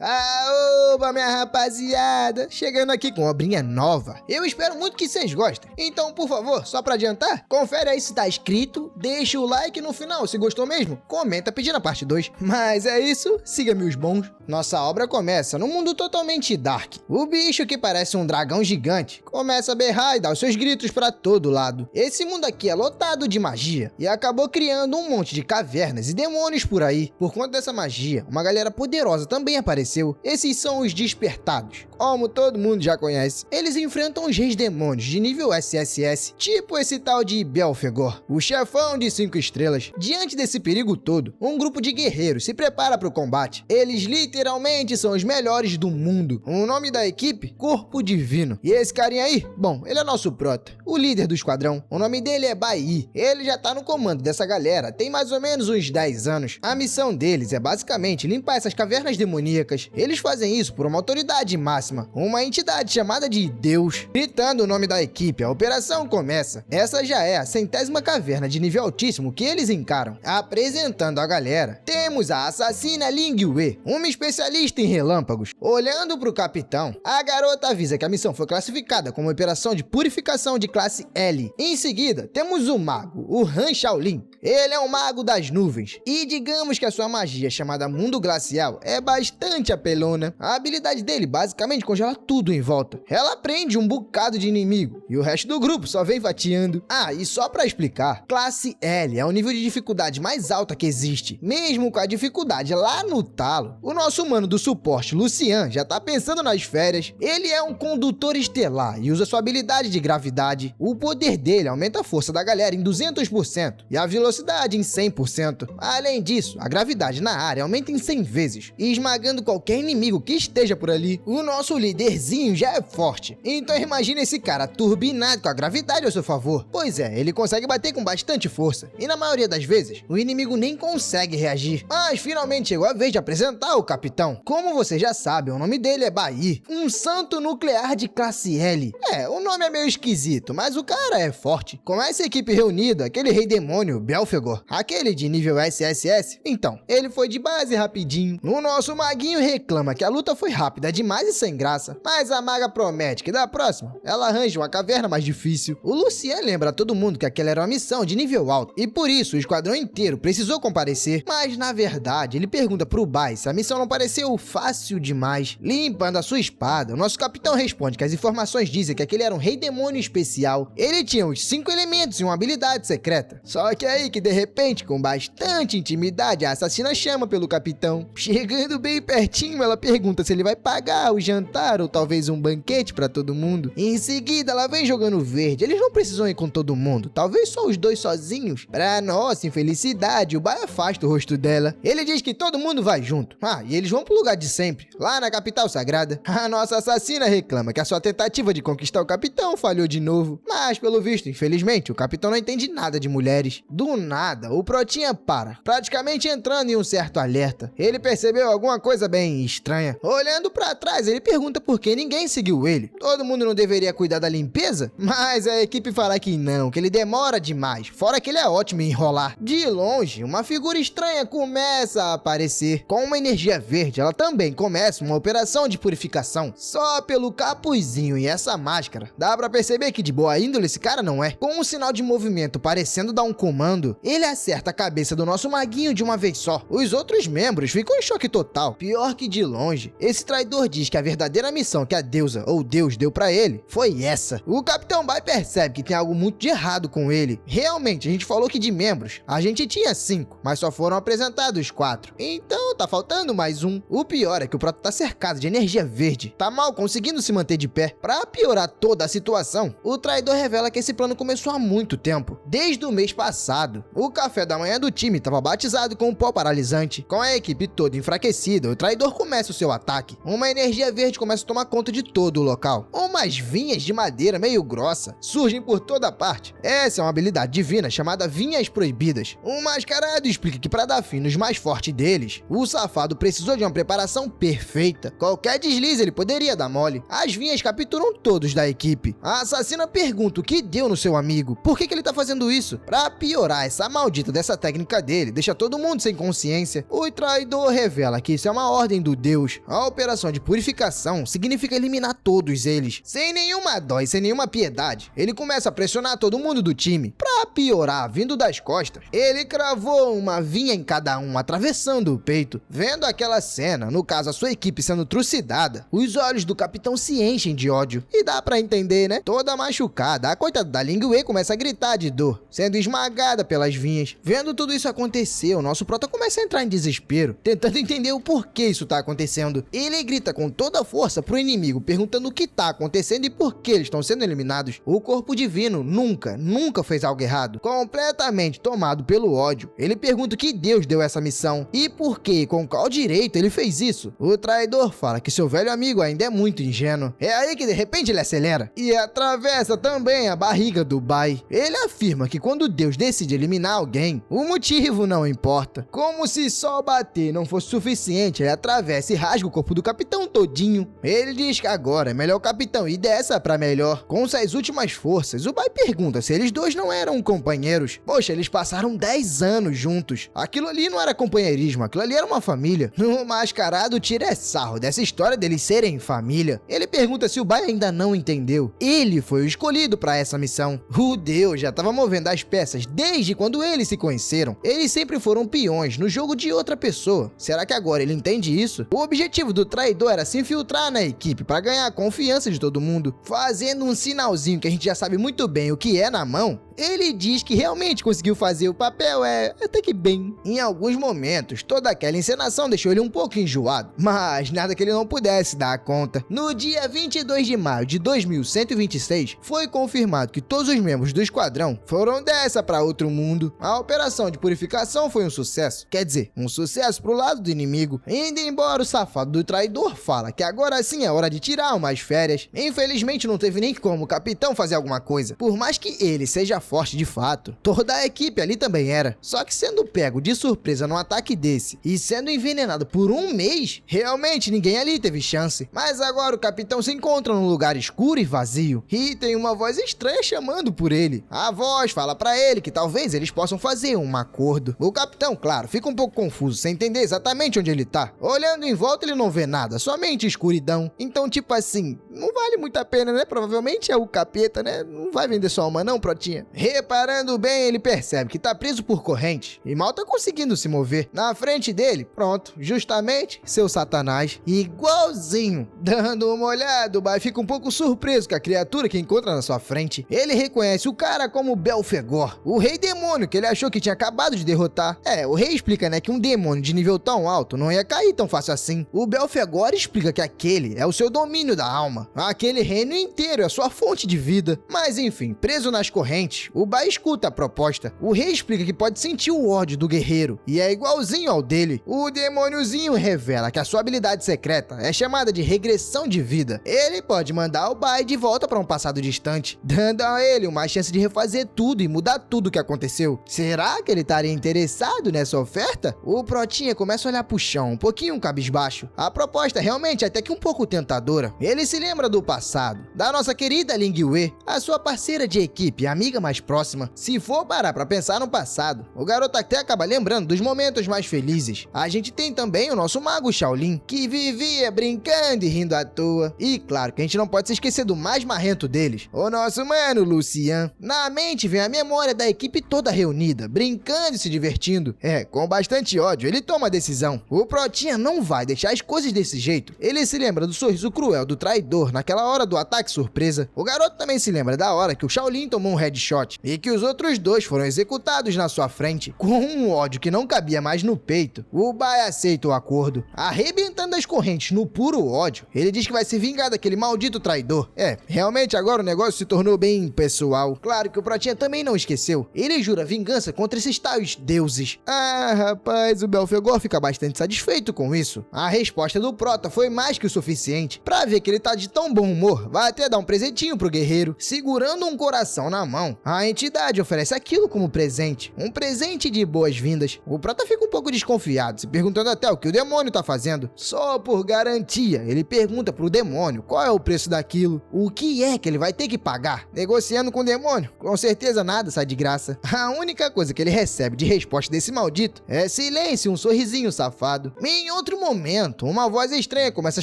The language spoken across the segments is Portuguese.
Oba, minha rapaziada! Chegando aqui com obrinha nova. Eu espero muito que vocês gostem. Então, por favor, só pra adiantar, confere aí se tá inscrito, deixa o like no final. Se gostou mesmo, comenta pedindo a parte 2. Mas é isso, siga-me os bons. Nossa obra começa num mundo totalmente dark. O bicho, que parece um dragão gigante, começa a berrar e dar os seus gritos pra todo lado. Esse mundo aqui é lotado de magia e acabou criando um monte de cavernas e demônios por aí. Por conta dessa magia, uma galera poderosa também apareceu. Esses são os Despertados. Como todo mundo já conhece, eles enfrentam os reis demônios de nível SSS, tipo esse tal de Belphegor, o chefão de 5 estrelas. Diante desse perigo todo, um grupo de guerreiros se prepara para o combate. Eles literalmente são os melhores do mundo. O nome da equipe? Corpo Divino. E esse carinha aí? Bom, ele é nosso prota, o líder do esquadrão. O nome dele é Bai. Ele já tá no comando dessa galera tem mais ou menos uns 10 anos. A missão deles é basicamente limpar essas cavernas demoníacas. Eles fazem isso por uma autoridade máxima, uma entidade chamada de Deus. Gritando o nome da equipe, a operação começa. Essa já é a 100ª caverna de nível altíssimo que eles encaram. Apresentando a galera, temos a assassina Ling Wei, uma especialista em relâmpagos. Olhando pro capitão, a garota avisa que a missão foi classificada como operação de purificação de classe L. Em seguida, temos o mago, o Han Shaolin. Ele é um mago das nuvens, e digamos que a sua magia, chamada Mundo Glacial, é bastante apelona. A habilidade dele basicamente congela tudo em volta. Ela prende um bocado de inimigo, e o resto do grupo só vem fatiando. E só pra explicar, classe L é o nível de dificuldade mais alta que existe. Mesmo com a dificuldade lá no talo, o nosso mano do suporte, Lucian, já tá pensando nas férias. Ele é um condutor estelar e usa sua habilidade de gravidade. O poder dele aumenta a força da galera em 200% e a velocidade em 100%. Além disso, a gravidade na área aumenta em 100 vezes, esmagando qualquer inimigo que esteja por ali. O nosso líderzinho já é forte, então imagina esse cara turbinado com a gravidade ao seu favor. Pois é, ele consegue bater com bastante força, e na maioria das vezes, o inimigo nem consegue reagir. Mas finalmente chegou a vez de apresentar o capitão. Como você já sabe, o nome dele é Bai, um santo nuclear de classe L. O nome é meio esquisito, mas o cara é forte. Com essa equipe reunida, aquele rei demônio, Belphegor, aquele de nível SSS, então, ele foi de base rapidinho. O nosso maguinho reclama que a luta foi rápida demais e sem graça, mas a maga promete que da próxima, ela arranja uma caverna mais difícil. O Lucian lembra a todo mundo que aquela era uma missão de nível alto, e por isso o esquadrão inteiro precisou comparecer, mas na verdade ele pergunta pro Bai se a missão não pareceu fácil demais. Limpando a sua espada, o nosso capitão responde que as informações dizem que aquele era um rei demônio especial. Ele tinha os 5 elementos e uma habilidade secreta. Só que aí que de repente, com bastante intimidade, a assassina chama pelo capitão. Chegando bem pertinho, ela pergunta se ele vai pagar o jantar ou talvez um banquete pra todo mundo. Em seguida, ela vem jogando verde. Eles não precisam ir com todo mundo, talvez só os dois sozinhos. Pra nossa infelicidade, o Bai afasta o rosto dela. Ele diz que todo mundo vai junto. E eles vão pro lugar de sempre, lá na capital sagrada. A nossa assassina reclama que a sua tentativa de conquistar o capitão falhou de novo. Mas, pelo visto, infelizmente, o capitão não entende nada de mulheres. Do nada, o protinha para, praticamente entrando em um certo alerta. Ele percebeu alguma coisa bem estranha. Olhando pra trás, ele pergunta por que ninguém seguiu ele. Todo mundo não deveria cuidar da limpeza? Mas a equipe fala que não, que ele demora demais, fora que ele é ótimo em enrolar. De longe, uma figura estranha começa a aparecer. Com uma energia verde, ela também começa uma operação de purificação. Só pelo capuzinho e essa máscara, dá pra perceber que de boa índole esse cara não é. Com um sinal de movimento parecendo dar um comando, ele acerta a cabeça do nosso maguinho de uma vez só. Os outros membros ficam em choque total. Pior que de longe, esse traidor diz que a verdadeira missão que a deusa ou Deus deu pra ele foi essa. O Capitão Bai percebe que tem algo muito de errado com ele. Realmente, a gente falou que de membros, a gente tinha 5, mas só foram apresentados 4. Então tá faltando mais um. O pior é que o Proto tá cercado de energia verde. Tá mal conseguindo se manter de pé. Pra piorar toda a situação, o traidor revela que esse plano começou há muito tempo. Desde o mês passado. O café da manhã do time estava batizado com um pó paralisante. Com a equipe toda enfraquecida, o traidor começa o seu ataque. Uma energia verde começa a tomar conta de todo o local. Umas vinhas de madeira meio grossa surgem por toda parte. Essa é uma habilidade divina chamada Vinhas Proibidas. Um mascarado explica que para dar fim nos mais fortes deles, o safado precisou de uma preparação perfeita. Qualquer deslize ele poderia dar mole. As vinhas capturam todos da equipe. A assassina pergunta o que deu no seu amigo. Por que ele tá fazendo isso? Pra piorar, essa maldita dessa técnica dele deixa todo mundo sem consciência. O traidor revela que isso é uma ordem do Deus. A operação de purificação significa eliminar todos eles, sem nenhuma dó e sem nenhuma piedade. Ele começa a pressionar todo mundo do time. Pra piorar, vindo das costas, ele cravou uma vinha em cada um, atravessando o peito. Vendo aquela cena, no caso a sua equipe sendo trucidada, os olhos do capitão se enchem de ódio. E dá pra entender, né? Toda machucada, a coitada da Ling Wei começa a gritar de dor, sendo esmagada pelas vinhas. Vendo tudo isso acontecer, o nosso prota começa a entrar em desespero, tentando entender o porquê isso tá acontecendo. Ele grita com toda a força pro inimigo, perguntando o que tá acontecendo e por que eles estão sendo eliminados. O corpo divino nunca fez algo errado. Completamente tomado pelo ódio, ele pergunta que Deus deu essa missão e por que e com qual direito ele fez isso. O traidor fala que seu velho amigo ainda é muito ingênuo. É aí que de repente ele acelera e atravessa também a barriga do Bai. Ele afirma que quando Deus decide eliminar alguém, o motivo não importa. Como se só bater não fosse suficiente, ele atravessa e rasga o corpo do capitão todinho. Ele diz que agora é melhor o capitão ir dessa pra melhor. Com suas últimas forças, o Bai pergunta se eles dois não eram companheiros. Poxa, eles passaram 10 anos juntos. Aquilo ali não era companheirismo, aquilo ali era uma família. O mascarado tira sarro dessa história deles serem família. Ele pergunta se o Bai ainda não entendeu. Ele foi o escolhido pra essa missão. O Deus já estava movendo as peças desde quando eles se conheceram. Eles sempre foram peões no jogo de outra pessoa. Será que agora ele entende isso? O objetivo do traidor era se infiltrar na equipe para ganhar a confiança de todo mundo, fazendo um sinalzinho que a gente já sabe muito bem o que é na mão. Ele diz que realmente conseguiu fazer o papel, até que bem. Em alguns momentos, toda aquela encenação deixou ele um pouco enjoado, mas nada que ele não pudesse dar conta. No dia 22 de maio de 2126, foi confirmado que todos os membros do esquadrão foram dessa para outro mundo. A operação de purificação foi um sucesso, quer dizer, um sucesso pro lado do inimigo, indo embora o safado do traidor fala que agora sim é hora de tirar umas férias. Infelizmente não teve nem como o capitão fazer alguma coisa, por mais que ele seja forte de fato. Toda a equipe ali também era. Só que sendo pego de surpresa num ataque desse e sendo envenenado por um mês, realmente ninguém ali teve chance. Mas agora o capitão se encontra num lugar escuro e vazio e tem uma voz estranha chamando por ele. A voz fala pra ele que talvez eles possam fazer um acordo. O capitão, claro, fica um pouco confuso, sem entender exatamente onde ele tá. Olhando em volta ele não vê nada, somente escuridão. Então tipo assim, não vale muito a pena, né? Provavelmente é o capeta, né? Não vai vender sua alma não, protinha. Reparando bem, ele percebe que tá preso por corrente e mal tá conseguindo se mover. Na frente dele, pronto, justamente seu Satanás, igualzinho. Dando uma olhada, o Bai fica um pouco surpreso com a criatura que encontra na sua frente. Ele reconhece o cara como Belfegor, o rei demônio que ele achou que tinha acabado de derrotar. O rei explica, né, que um demônio de nível tão alto não ia cair tão fácil assim. O Belfegor explica que aquele é o seu domínio da alma, aquele reino inteiro é a sua fonte de vida. Mas enfim, preso nas correntes, o Bai escuta a proposta. O rei explica que pode sentir o ódio do guerreiro e é igualzinho ao dele. O demôniozinho revela que a sua habilidade secreta é chamada de regressão de vida. Ele pode mandar o Bai de volta para um passado distante, dando a ele uma chance de refazer tudo e mudar tudo o que aconteceu. Será que ele estaria interessado nessa oferta? O protinha começa a olhar pro chão, um pouquinho cabisbaixo. A proposta realmente é até que um pouco tentadora. Ele se lembra do passado, da nossa querida Ling Wei, a sua parceira de equipe, a amiga mais próxima. Se for parar pra pensar no passado, o garoto até acaba lembrando dos momentos mais felizes. A gente tem também o nosso mago Shaolin, que vivia brincando e rindo à toa. E claro que a gente não pode se esquecer do mais marrento deles, o nosso mano Lucian. Na mente vem a memória da equipe toda reunida, brincando e se divertindo. Com bastante ódio, ele toma a decisão. O protinha não vai deixar as coisas desse jeito. Ele se lembra do sorriso cruel do traidor naquela hora do ataque surpresa. O garoto também se lembra da hora que o Shaolin tomou um headshot e que os outros dois foram executados na sua frente. Com um ódio que não cabia mais no peito, o Bai aceita o acordo. Arrebentando as correntes no puro ódio, ele diz que vai se vingar daquele maldito traidor. Realmente agora o negócio se tornou bem pessoal. Claro que o protinha também não esqueceu. Ele jura vingança contra esses tais deuses. Rapaz, o Belfegor fica bastante satisfeito com isso. A resposta do prota foi mais que o suficiente. Pra ver que ele tá de tão bom humor, vai até dar um presentinho pro guerreiro, segurando um coração na mão. A entidade oferece aquilo como presente, um presente de boas-vindas. O Prota fica um pouco desconfiado, se perguntando até o que o demônio tá fazendo. Só por garantia, ele pergunta pro demônio qual é o preço daquilo, o que é que ele vai ter que pagar. Negociando com o demônio, com certeza nada sai de graça. A única coisa que ele recebe de resposta desse maldito é silêncio e um sorrisinho safado. Em outro momento, uma voz estranha começa a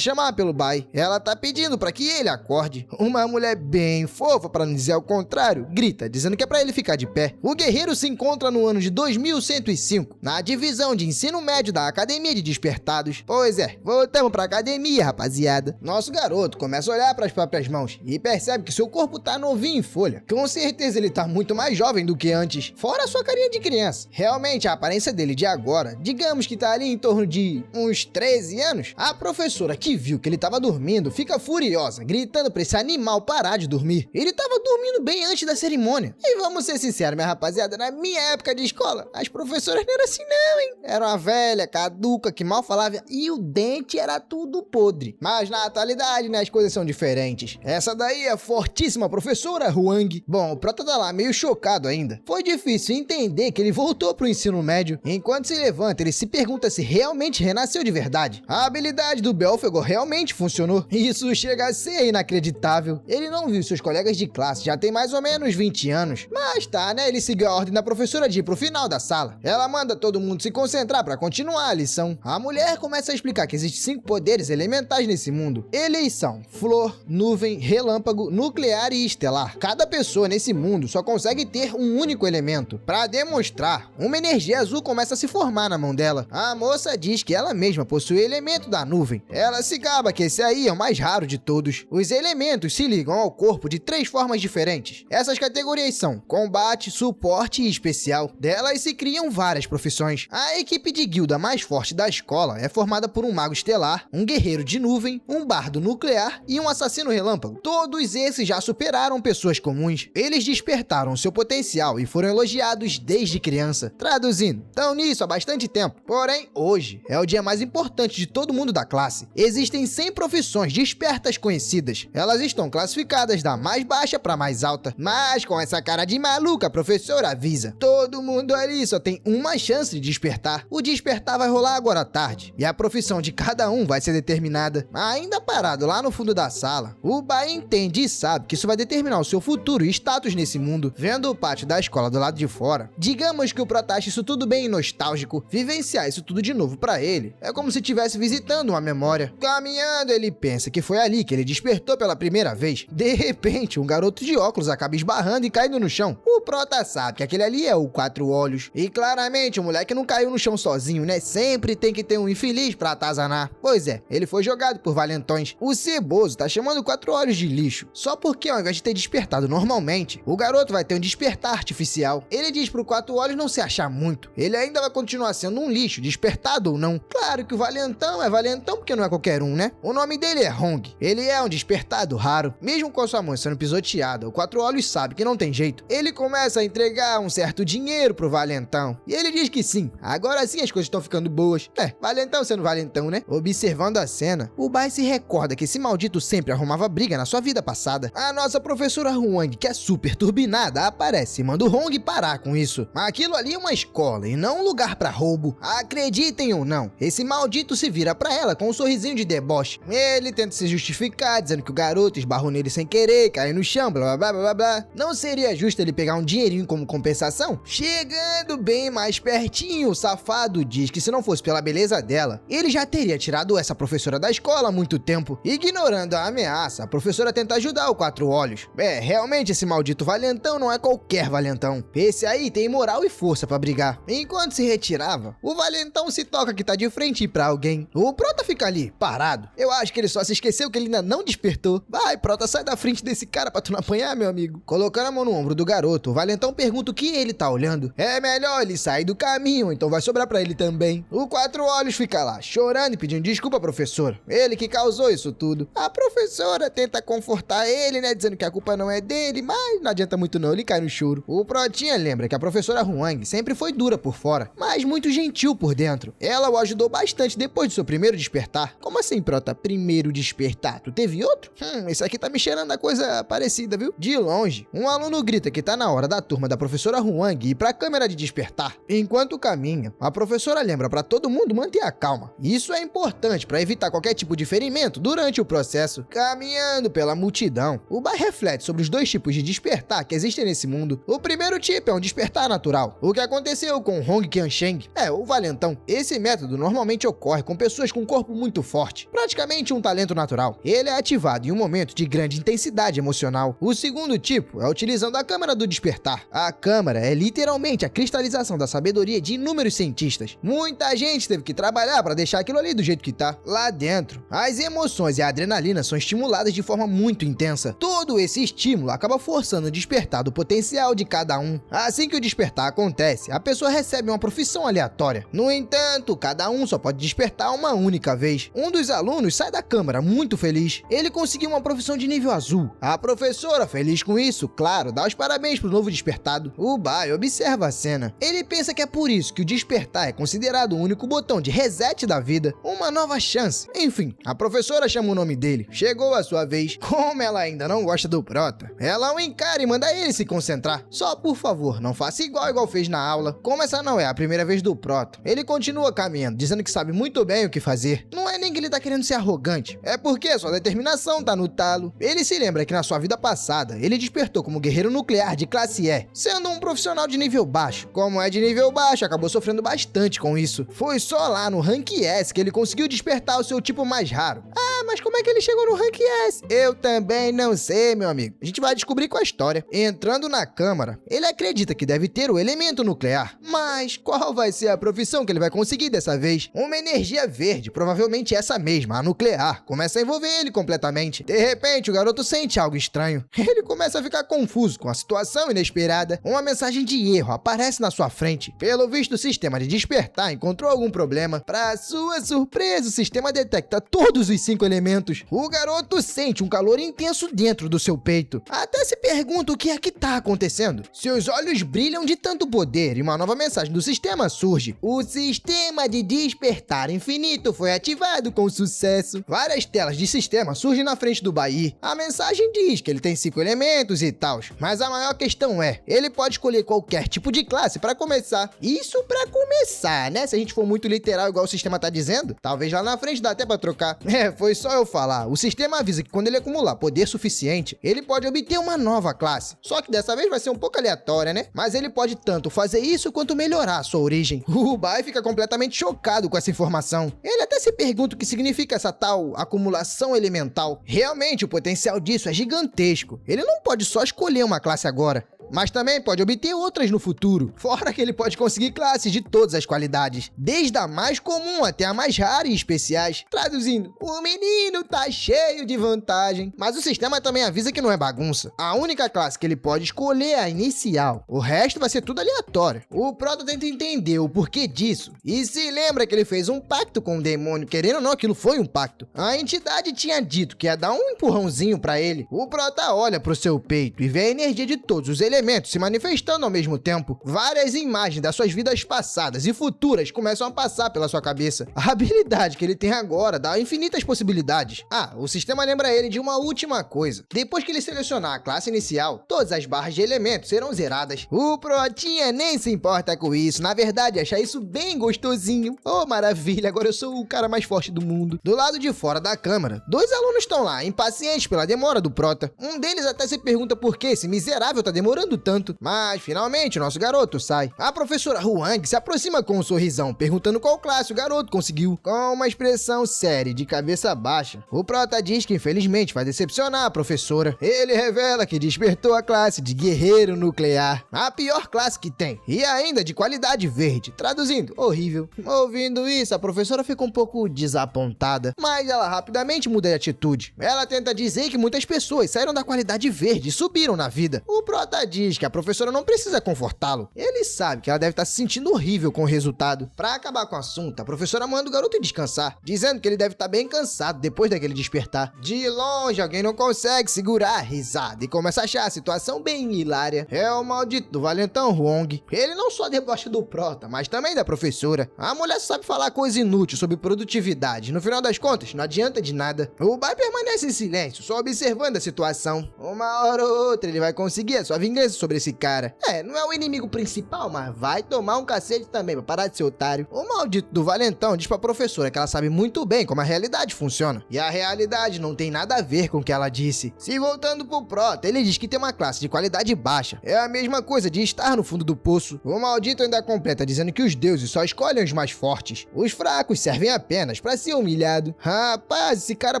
chamar pelo Bai. Ela tá pedindo pra que ele acorde. Uma mulher bem fofa, pra não dizer o contrário, grita, dizendo que é pra ele ficar de pé. O guerreiro se encontra no ano de 2105, na divisão de ensino médio da Academia de Despertados. Pois é, voltamos pra academia, rapaziada. Nosso garoto começa a olhar pras próprias mãos e percebe que seu corpo tá novinho em folha. Com certeza ele tá muito mais jovem do que antes, fora a sua carinha de criança. Realmente a aparência dele de agora, digamos que tá ali em torno de uns 13 anos. A professora que viu que ele tava dormindo fica furiosa, gritando pra esse animal parar de dormir. Ele tava dormindo bem antes da cerimônia. E vamos ser sinceros, minha rapaziada, na minha época de escola, as professoras não eram assim não, hein? Era uma velha, caduca, que mal falava e o dente era tudo podre. Mas na atualidade, né, as coisas são diferentes. Essa daí é a fortíssima professora Huang. Bom, o Prota tá lá meio chocado ainda. Foi difícil entender que ele voltou pro ensino médio. Enquanto se levanta, ele se pergunta se realmente renasceu de verdade. A habilidade do Belphegor realmente funcionou. Isso chega a ser inacreditável. Ele não viu seus colegas de classe, já tem mais ou menos 20 anos. Mas tá, né? Ele seguiu a ordem da professora de ir pro final da sala. Ela manda todo mundo se concentrar pra continuar a lição. A mulher começa a explicar que existem 5 poderes elementais nesse mundo. Eles são flor, nuvem, relâmpago, nuclear e estelar. Cada pessoa nesse mundo só consegue ter um único elemento. Pra demonstrar, uma energia azul começa a se formar na mão dela. A moça diz que ela mesma possui o elemento da nuvem. Ela se gaba que esse aí é o mais raro de todos. Os elementos se ligam ao corpo de 3 formas diferentes. Essas categorias são combate, suporte e especial. Delas se criam várias profissões. A equipe de guilda mais forte da escola é formada por um mago estelar, um guerreiro de nuvem, um bardo nuclear e um assassino relâmpago. Todos esses já superaram pessoas comuns. Eles despertaram seu potencial e foram elogiados desde criança. Traduzindo, estão nisso há bastante tempo. Porém, hoje é o dia mais importante de todo mundo da classe. Existem 100 profissões despertas conhecidas. Elas estão classificadas da mais baixa para mais alta. Mas com essa cara de maluca, a professora avisa: todo mundo ali só tem uma chance de despertar. O despertar vai rolar agora à tarde e a profissão de cada um vai ser determinada. Ainda parado lá no fundo da sala, o Bai entende e sabe que isso vai determinar o seu futuro e status nesse mundo. Vendo o pátio da escola do lado de fora, digamos que o Prota acha isso tudo bem nostálgico. Vivenciar isso tudo de novo pra ele é como se estivesse visitando uma memória. Caminhando, ele pensa que foi ali que ele despertou pela primeira vez. De repente, um garoto de óculos acaba esbarrando e caindo no chão. O Prota sabe que aquele ali é o Quatro Olhos. E claramente o moleque não caiu no chão sozinho, né? Sempre tem que ter um infeliz pra atazanar. Pois é, ele foi jogado por valentões. O ceboso tá chamando o Quatro Olhos de lixo. Só porque ao invés de ter despertado normalmente, o garoto vai ter um despertar artificial. Ele diz pro Quatro Olhos não se achar muito. Ele ainda vai continuar sendo um lixo, despertado ou não. Claro que o valentão é valentão porque não é qualquer um, né? O nome dele é Hong. Ele é um despertado raro. Mesmo com sua mãe sendo pisoteada, o Quatro Olhos sabe que não tem jeito. Ele começa a entregar um certo dinheiro pro valentão. E ele diz que sim, agora sim as coisas estão ficando boas. Valentão sendo valentão, né? Observando a cena, o Bai se recorda que esse maldito sempre arrumava briga na sua vida passada. A nossa professora Huang, que é super turbinada, aparece e manda o Hong parar com isso. Aquilo ali é uma escola e não um lugar pra roubo. Acreditem ou não, esse maldito se vira pra ela com um sorrisinho de deboche. Ele tenta se justificar, dizendo que o garoto esbarrou nele sem querer, caiu no chão, blá blá blá blá blá. Não seria justo ele pegar um dinheirinho como compensação? Chegando bem mais pertinho, o safado diz que se não fosse pela beleza dela, ele já teria tirado essa professora da escola há muito tempo. Ignorando a ameaça, a professora tenta ajudar o Quatro Olhos. Realmente esse maldito valentão não é qualquer valentão. Esse aí tem moral e força pra brigar. Enquanto se retirava, o valentão se toca que tá de frente pra alguém. O Prota fica ali, parado. Eu acho que ele só se esqueceu que ele ainda não despertou. Vai, Prota, sai da frente desse cara pra tu não apanhar, meu amigo. Colocando a mão no ombro do garoto, o valentão pergunta o que ele tá olhando. É melhor ele sair do caminho, então vai sobrar pra ele também. O Quatro Olhos fica lá, chorando e pedindo desculpa, professor. Ele que causou isso tudo. A professora tenta confortar ele, né, dizendo que a culpa não é dele, mas não adianta muito não, ele cai no choro. O Protinha lembra que a professora Huang sempre foi dura por fora, mas muito gentil por dentro. Ela o ajudou bastante depois do seu primeiro despertar. Como assim, Prota? Primeiro despertar? Tu teve outro? Esse aqui tá me cheirando a coisa parecida, viu? De longe, um aluno quando grita que tá na hora da turma da professora Huang ir pra câmera de despertar. Enquanto caminha, a professora lembra pra todo mundo manter a calma. Isso é importante pra evitar qualquer tipo de ferimento durante o processo. Caminhando pela multidão, o Bai reflete sobre os dois tipos de despertar que existem nesse mundo. O primeiro tipo é um despertar natural. O que aconteceu com Hong Qiansheng o valentão. Esse método normalmente ocorre com pessoas com um corpo muito forte, praticamente um talento natural. Ele é ativado em um momento de grande intensidade emocional. O segundo tipo é utilizando a câmara do despertar. A câmara é literalmente a cristalização da sabedoria de inúmeros cientistas. Muita gente teve que trabalhar para deixar aquilo ali do jeito que tá. Lá dentro, as emoções e a adrenalina são estimuladas de forma muito intensa. Todo esse estímulo acaba forçando o despertar do potencial de cada um. Assim que o despertar acontece, a pessoa recebe uma profissão aleatória. No entanto, cada um só pode despertar uma única vez. Um dos alunos sai da câmara muito feliz. Ele conseguiu uma profissão de nível azul. A professora, feliz com isso, claro, dá os parabéns pro novo despertado. O Bai observa a cena. Ele pensa que é por isso que o despertar é considerado o único botão de reset da vida, uma nova chance. Enfim, a professora chama o nome dele. Chegou a sua vez. Como ela ainda não gosta do Prota, ela o encara e manda ele se concentrar. Só por favor, não faça igual fez na aula. Como essa não é a primeira vez do Prota, ele continua caminhando, dizendo que sabe muito bem o que fazer. Não é nem que ele tá querendo ser arrogante, é porque sua determinação tá no talo. Ele se lembra que na sua vida passada, ele despertou como guerreiro nuclear de classe E, sendo um profissional de nível baixo. Como é de nível baixo, acabou sofrendo bastante com isso. Foi só lá no Rank S que ele conseguiu despertar o seu tipo mais raro. Ah, mas como é que ele chegou no Rank S? Eu também não sei, meu amigo. A gente vai descobrir com a história. Entrando na câmara, ele acredita que deve ter o elemento nuclear. Mas qual vai ser a profissão que ele vai conseguir dessa vez? Uma energia verde, provavelmente essa mesma, a nuclear, começa a envolver ele completamente. De repente, o garoto sente algo estranho. Ele começa a ficar confuso com a situação inesperada. Uma mensagem de erro aparece na sua frente. Pelo visto, o sistema de despertar encontrou algum problema. Para sua surpresa, o sistema detecta todos os 5 elementos. O garoto sente um calor intenso dentro do seu peito. Até se pergunta o que é que tá acontecendo. Seus olhos brilham de tanto poder e uma nova mensagem do sistema surge. O sistema de despertar infinito foi ativado com sucesso. Várias telas de sistema surgem na frente do Bai. A mensagem diz que ele tem 5 elementos e tal, mas a maior questão é, ele pode escolher qualquer tipo de classe para começar. Isso para começar, né? Se a gente for muito literal igual o sistema tá dizendo, talvez lá na frente dá até para trocar. Foi só eu falar. O sistema avisa que quando ele acumular poder suficiente, ele pode obter uma nova classe. Só que dessa vez vai ser um pouco aleatória, né? Mas ele pode tanto fazer isso quanto melhorar a sua origem. O Bai fica completamente chocado com essa informação. Ele até se pergunta o que significa essa tal acumulação elemental. Realmente, o potencial disso é gigantesco. Ele não pode só escolher uma classe agora, mas também pode obter outras no futuro. Fora que ele pode conseguir classes de todas as qualidades, desde a mais comum até a mais rara e especiais. Traduzindo, o menino tá cheio de vantagem. Mas o sistema também avisa que não é bagunça. A única classe que ele pode escolher é a inicial. O resto vai ser tudo aleatório. O Prota tenta entender o porquê disso e se lembra que ele fez um pacto com o demônio. Querendo ou não, aquilo foi um pacto. A entidade tinha dito que ia dar um empurrãozinho pra ele. O Prota olha pro seu peito e vê a energia de todos os elementos se manifestando ao mesmo tempo. Várias imagens das suas vidas passadas e futuras começam a passar pela sua cabeça. A habilidade que ele tem agora dá infinitas possibilidades. O sistema lembra ele de uma última coisa. Depois que ele selecionar a classe inicial, todas as barras de elementos serão zeradas. O Protinha nem se importa com isso. Na verdade, acha isso bem gostosinho. Oh, maravilha, agora eu sou o cara mais forte do mundo. Do lado de fora da câmara, 2 alunos estão lá, impacientes pela demora do Prota. Um deles até se pergunta por que esse miserável tá demorando tanto, mas finalmente o nosso garoto sai. A professora Huang se aproxima com um sorrisão, perguntando qual classe o garoto conseguiu. Com uma expressão séria de cabeça baixa, o Prota diz que infelizmente vai decepcionar a professora. Ele revela que despertou a classe de guerreiro nuclear, a pior classe que tem, e ainda de qualidade verde, traduzindo, horrível. Ouvindo isso, a professora fica um pouco desapontada, mas ela rapidamente muda de atitude. Ela tenta dizer que muitas pessoas saíram da qualidade verde e subiram na vida. O Prota diz que a professora não precisa confortá-lo. Ele sabe que ela deve estar se sentindo horrível com o resultado. Pra acabar com o assunto, a professora manda o garoto descansar, dizendo que ele deve estar bem cansado depois daquele despertar. De longe, alguém não consegue segurar a risada e começa a achar a situação bem hilária. É o maldito do valentão Huang. Ele não só debocha do Prota, mas também da professora. A mulher sabe falar coisa inútil sobre produtividade. No final das contas, não adianta de nada. O Bai permanece em silêncio, só observando a situação. Uma hora ou outra, ele vai conseguir a sua vingança esqueça sobre esse cara. Não é o inimigo principal, mas vai tomar um cacete também pra parar de ser otário. O maldito do valentão diz pra professora que ela sabe muito bem como a realidade funciona. E a realidade não tem nada a ver com o que ela disse. Se voltando pro Prota, ele diz que tem uma classe de qualidade baixa. É a mesma coisa de estar no fundo do poço. O maldito ainda completa dizendo que os deuses só escolhem os mais fortes. Os fracos servem apenas pra ser humilhado. Rapaz, esse cara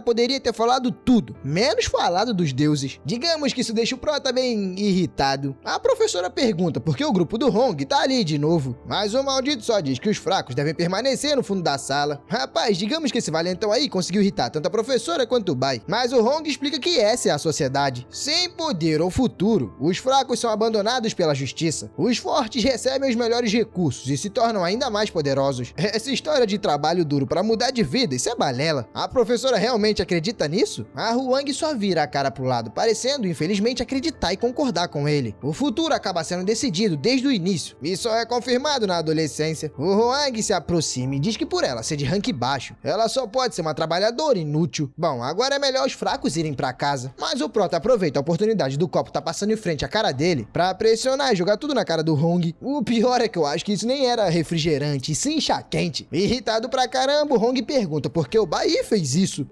poderia ter falado tudo, menos falado dos deuses. Digamos que isso deixa o Prota bem irritado. A professora pergunta por que o grupo do Hong tá ali de novo. Mas o maldito só diz que os fracos devem permanecer no fundo da sala. Rapaz, digamos que esse valentão aí conseguiu irritar tanto a professora quanto o Bai. Mas o Hong explica que essa é a sociedade. Sem poder ou futuro, os fracos são abandonados pela justiça. Os fortes recebem os melhores recursos e se tornam ainda mais poderosos. Essa história de trabalho duro pra mudar de vida, isso é balela. A professora realmente acredita nisso? A Huang só vira a cara pro lado, parecendo, infelizmente, acreditar e concordar com ele. O futuro acaba sendo decidido desde o início, e só é confirmado na adolescência. O Huang se aproxima e diz que por ela ser de rank baixo, ela só pode ser uma trabalhadora inútil. Bom, agora é melhor os fracos irem pra casa. Mas o Prota aproveita a oportunidade do copo tá passando em frente à cara dele pra pressionar e jogar tudo na cara do Hong. O pior é que eu acho que isso nem era refrigerante, e sim chá quente. Irritado pra caramba, o Hong pergunta por que o Bai fez isso.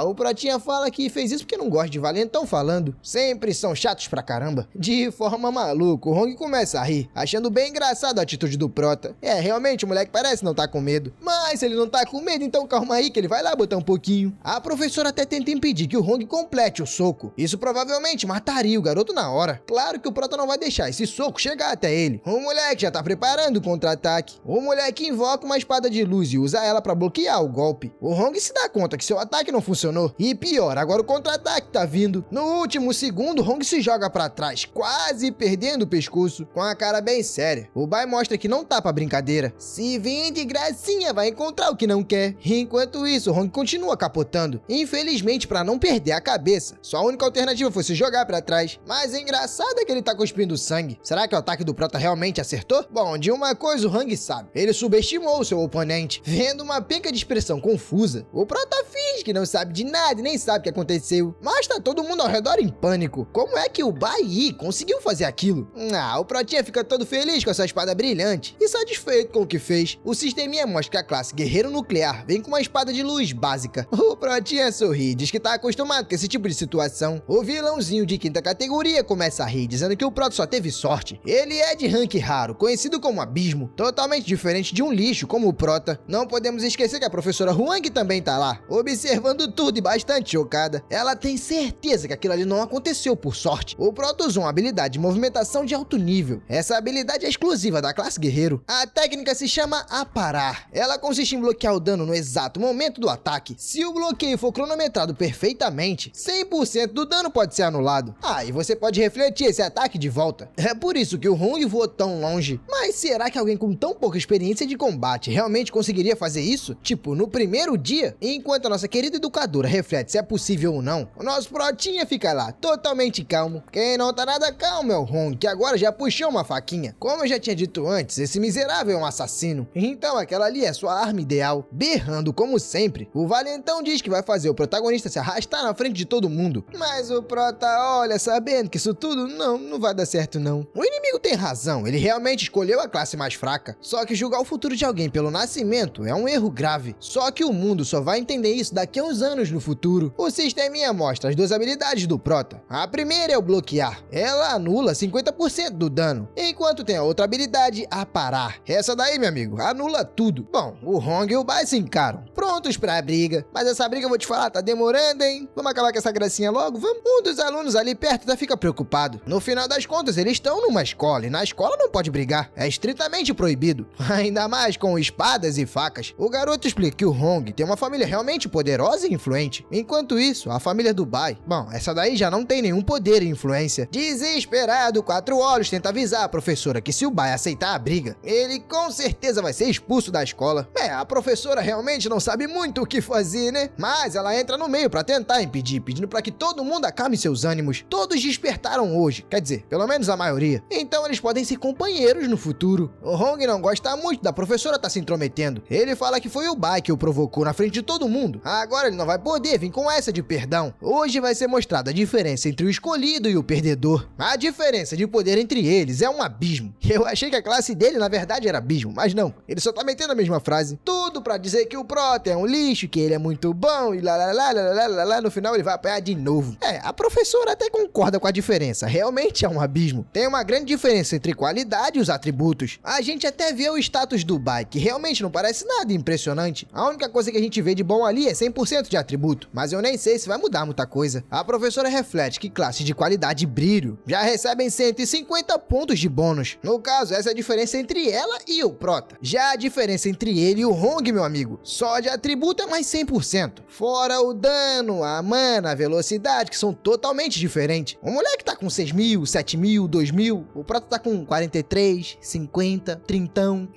O Protinha fala que fez isso porque não gosta de valentão falando. Sempre são chatos pra caramba. De forma maluca, o Hong começa a rir, achando bem engraçado a atitude do Prota. Realmente o moleque parece não tá com medo. Mas se ele não tá com medo, então calma aí que ele vai lá botar um pouquinho. A professora até tenta impedir que o Hong complete o soco. Isso provavelmente mataria o garoto na hora. Claro que o Prota não vai deixar esse soco chegar até ele. O moleque já tá preparando o contra-ataque. O moleque invoca uma espada de luz e usa ela pra bloquear o golpe. O Hong se dá conta que seu ataque não funcionou. E pior, agora o contra-ataque tá vindo. No último segundo, o Hong se joga pra trás, quase perdendo o pescoço, com a cara bem séria. O Bai mostra que não tá pra brincadeira. Se vir de gracinha, vai encontrar o que não quer. Enquanto isso, o Hong continua capotando. Infelizmente, pra não perder a cabeça, sua única alternativa foi se jogar pra trás. Mas engraçado é que ele tá cuspindo sangue. Será que o ataque do Prota realmente acertou? Bom, de uma coisa o Hong sabe. Ele subestimou o seu oponente. Vendo uma penca de expressão confusa, o Prota finge que não sabe de nada e nem sabe o que aconteceu. Mas tá todo mundo ao redor em pânico. Como é que o Bai conseguiu fazer aquilo? O Protinha fica todo feliz com essa espada brilhante e satisfeito com o que fez. O sisteminha mostra que a classe Guerreiro Nuclear vem com uma espada de luz básica. O Protinha sorri, diz que tá acostumado com esse tipo de situação. O vilãozinho de quinta categoria começa a rir, dizendo que o Prota só teve sorte. Ele é de rank raro, conhecido como Abismo, totalmente diferente de um lixo como o Prota. Não podemos esquecer que a professora Huang também tá lá, observando tudo e bastante chocada. Ela tem certeza que aquilo ali não aconteceu por sorte. O Prota usou uma habilidade de movimentação de alto nível. Essa habilidade é exclusiva da classe Guerreiro. A técnica se chama Aparar. Ela consiste em bloquear o dano no exato momento do ataque. Se o bloqueio for cronometrado perfeitamente, 100% do dano pode ser anulado. E você pode refletir esse ataque de volta. É por isso que o Hong voou tão longe. Mas será que alguém com tão pouca experiência de combate realmente conseguiria fazer isso? Tipo, no primeiro dia? Enquanto a nossa querida educadora reflete se é possível ou não, o nosso Protinha fica lá, totalmente calmo. Quem não tá nada calmo é o Hong, que agora já puxou uma faquinha. Como eu já tinha dito antes, esse miserável é um assassino. Então aquela ali é sua arma ideal. Berrando como sempre, o valentão diz que vai fazer o protagonista se arrastar na frente de todo mundo. Mas o Prota olha, sabendo que isso tudo não vai dar certo não. O inimigo tem razão, ele realmente escolheu a classe mais fraca. Só que julgar o futuro de alguém pelo nascimento é um erro grave. Só que o mundo só vai entender isso daqui a uns anos no futuro. O sisteminha mostra as duas habilidades do Prota. A primeira é o bloquear. Ela anula 50% do dano. Enquanto tem a outra habilidade, Aparar. Essa daí, meu amigo, anula tudo. Bom, o Hong e o Bai se encaram, prontos pra briga. Mas essa briga eu vou te falar, tá demorando, hein? Vamos acabar com essa gracinha logo? Vamos? Um dos alunos ali perto já fica preocupado. No final das contas, eles estão numa escola e na escola não pode brigar. É estritamente proibido. Ainda mais com espadas e facas. O garoto explica que o Hong tem uma família realmente poderosa e influente. Enquanto isso, a família do Bai, bom, essa daí já não tem nenhum poder e influência. Desesperado, Quatro Olhos tenta avisar a professora que se o Bai aceitar a briga, ele com certeza vai ser expulso da escola. A professora realmente não sabe muito o que fazer, né? Mas ela entra no meio pra tentar impedir, pedindo pra que todo mundo acalme seus ânimos. Todos despertaram hoje, quer dizer, pelo menos a maioria. Então eles podem ser companheiros no futuro. O Hong não gosta muito da professora tá se intrometendo. Ele fala que foi o Bai que o provocou na frente de todo mundo. Agora ele não vai poder vir com essa de perdão. Hoje vai ser mostrada a diferença entre o escolhido e o perdedor. A diferença de poder entre eles é um abismo. Eu achei que a classe dele na verdade era abismo, mas não, ele só tá metendo a mesma frase. Tudo pra dizer que o Prota é um lixo, que ele é muito bom e lá, no final ele vai apanhar de novo. A professora até concorda com a diferença, realmente é um abismo. Tem uma grande diferença entre qualidade e os atributos. A gente até vê o status do Bai, que realmente não parece nada impressionante. A única coisa que a gente vê de bom ali é 100% de atributo, mas eu nem sei se vai mudar muita coisa. A professora reflete que classes de qualidade e brilho já recebem 150 pontos de bônus. No caso, essa é a diferença entre ela e o Prota. Já a diferença entre ele e o Hong, meu amigo, só de atributo é mais 100%. Fora o dano, a mana, a velocidade, que são totalmente diferentes. O moleque tá com 6.000, 7.000, 2.000, o Prota tá com 43, 50, 30.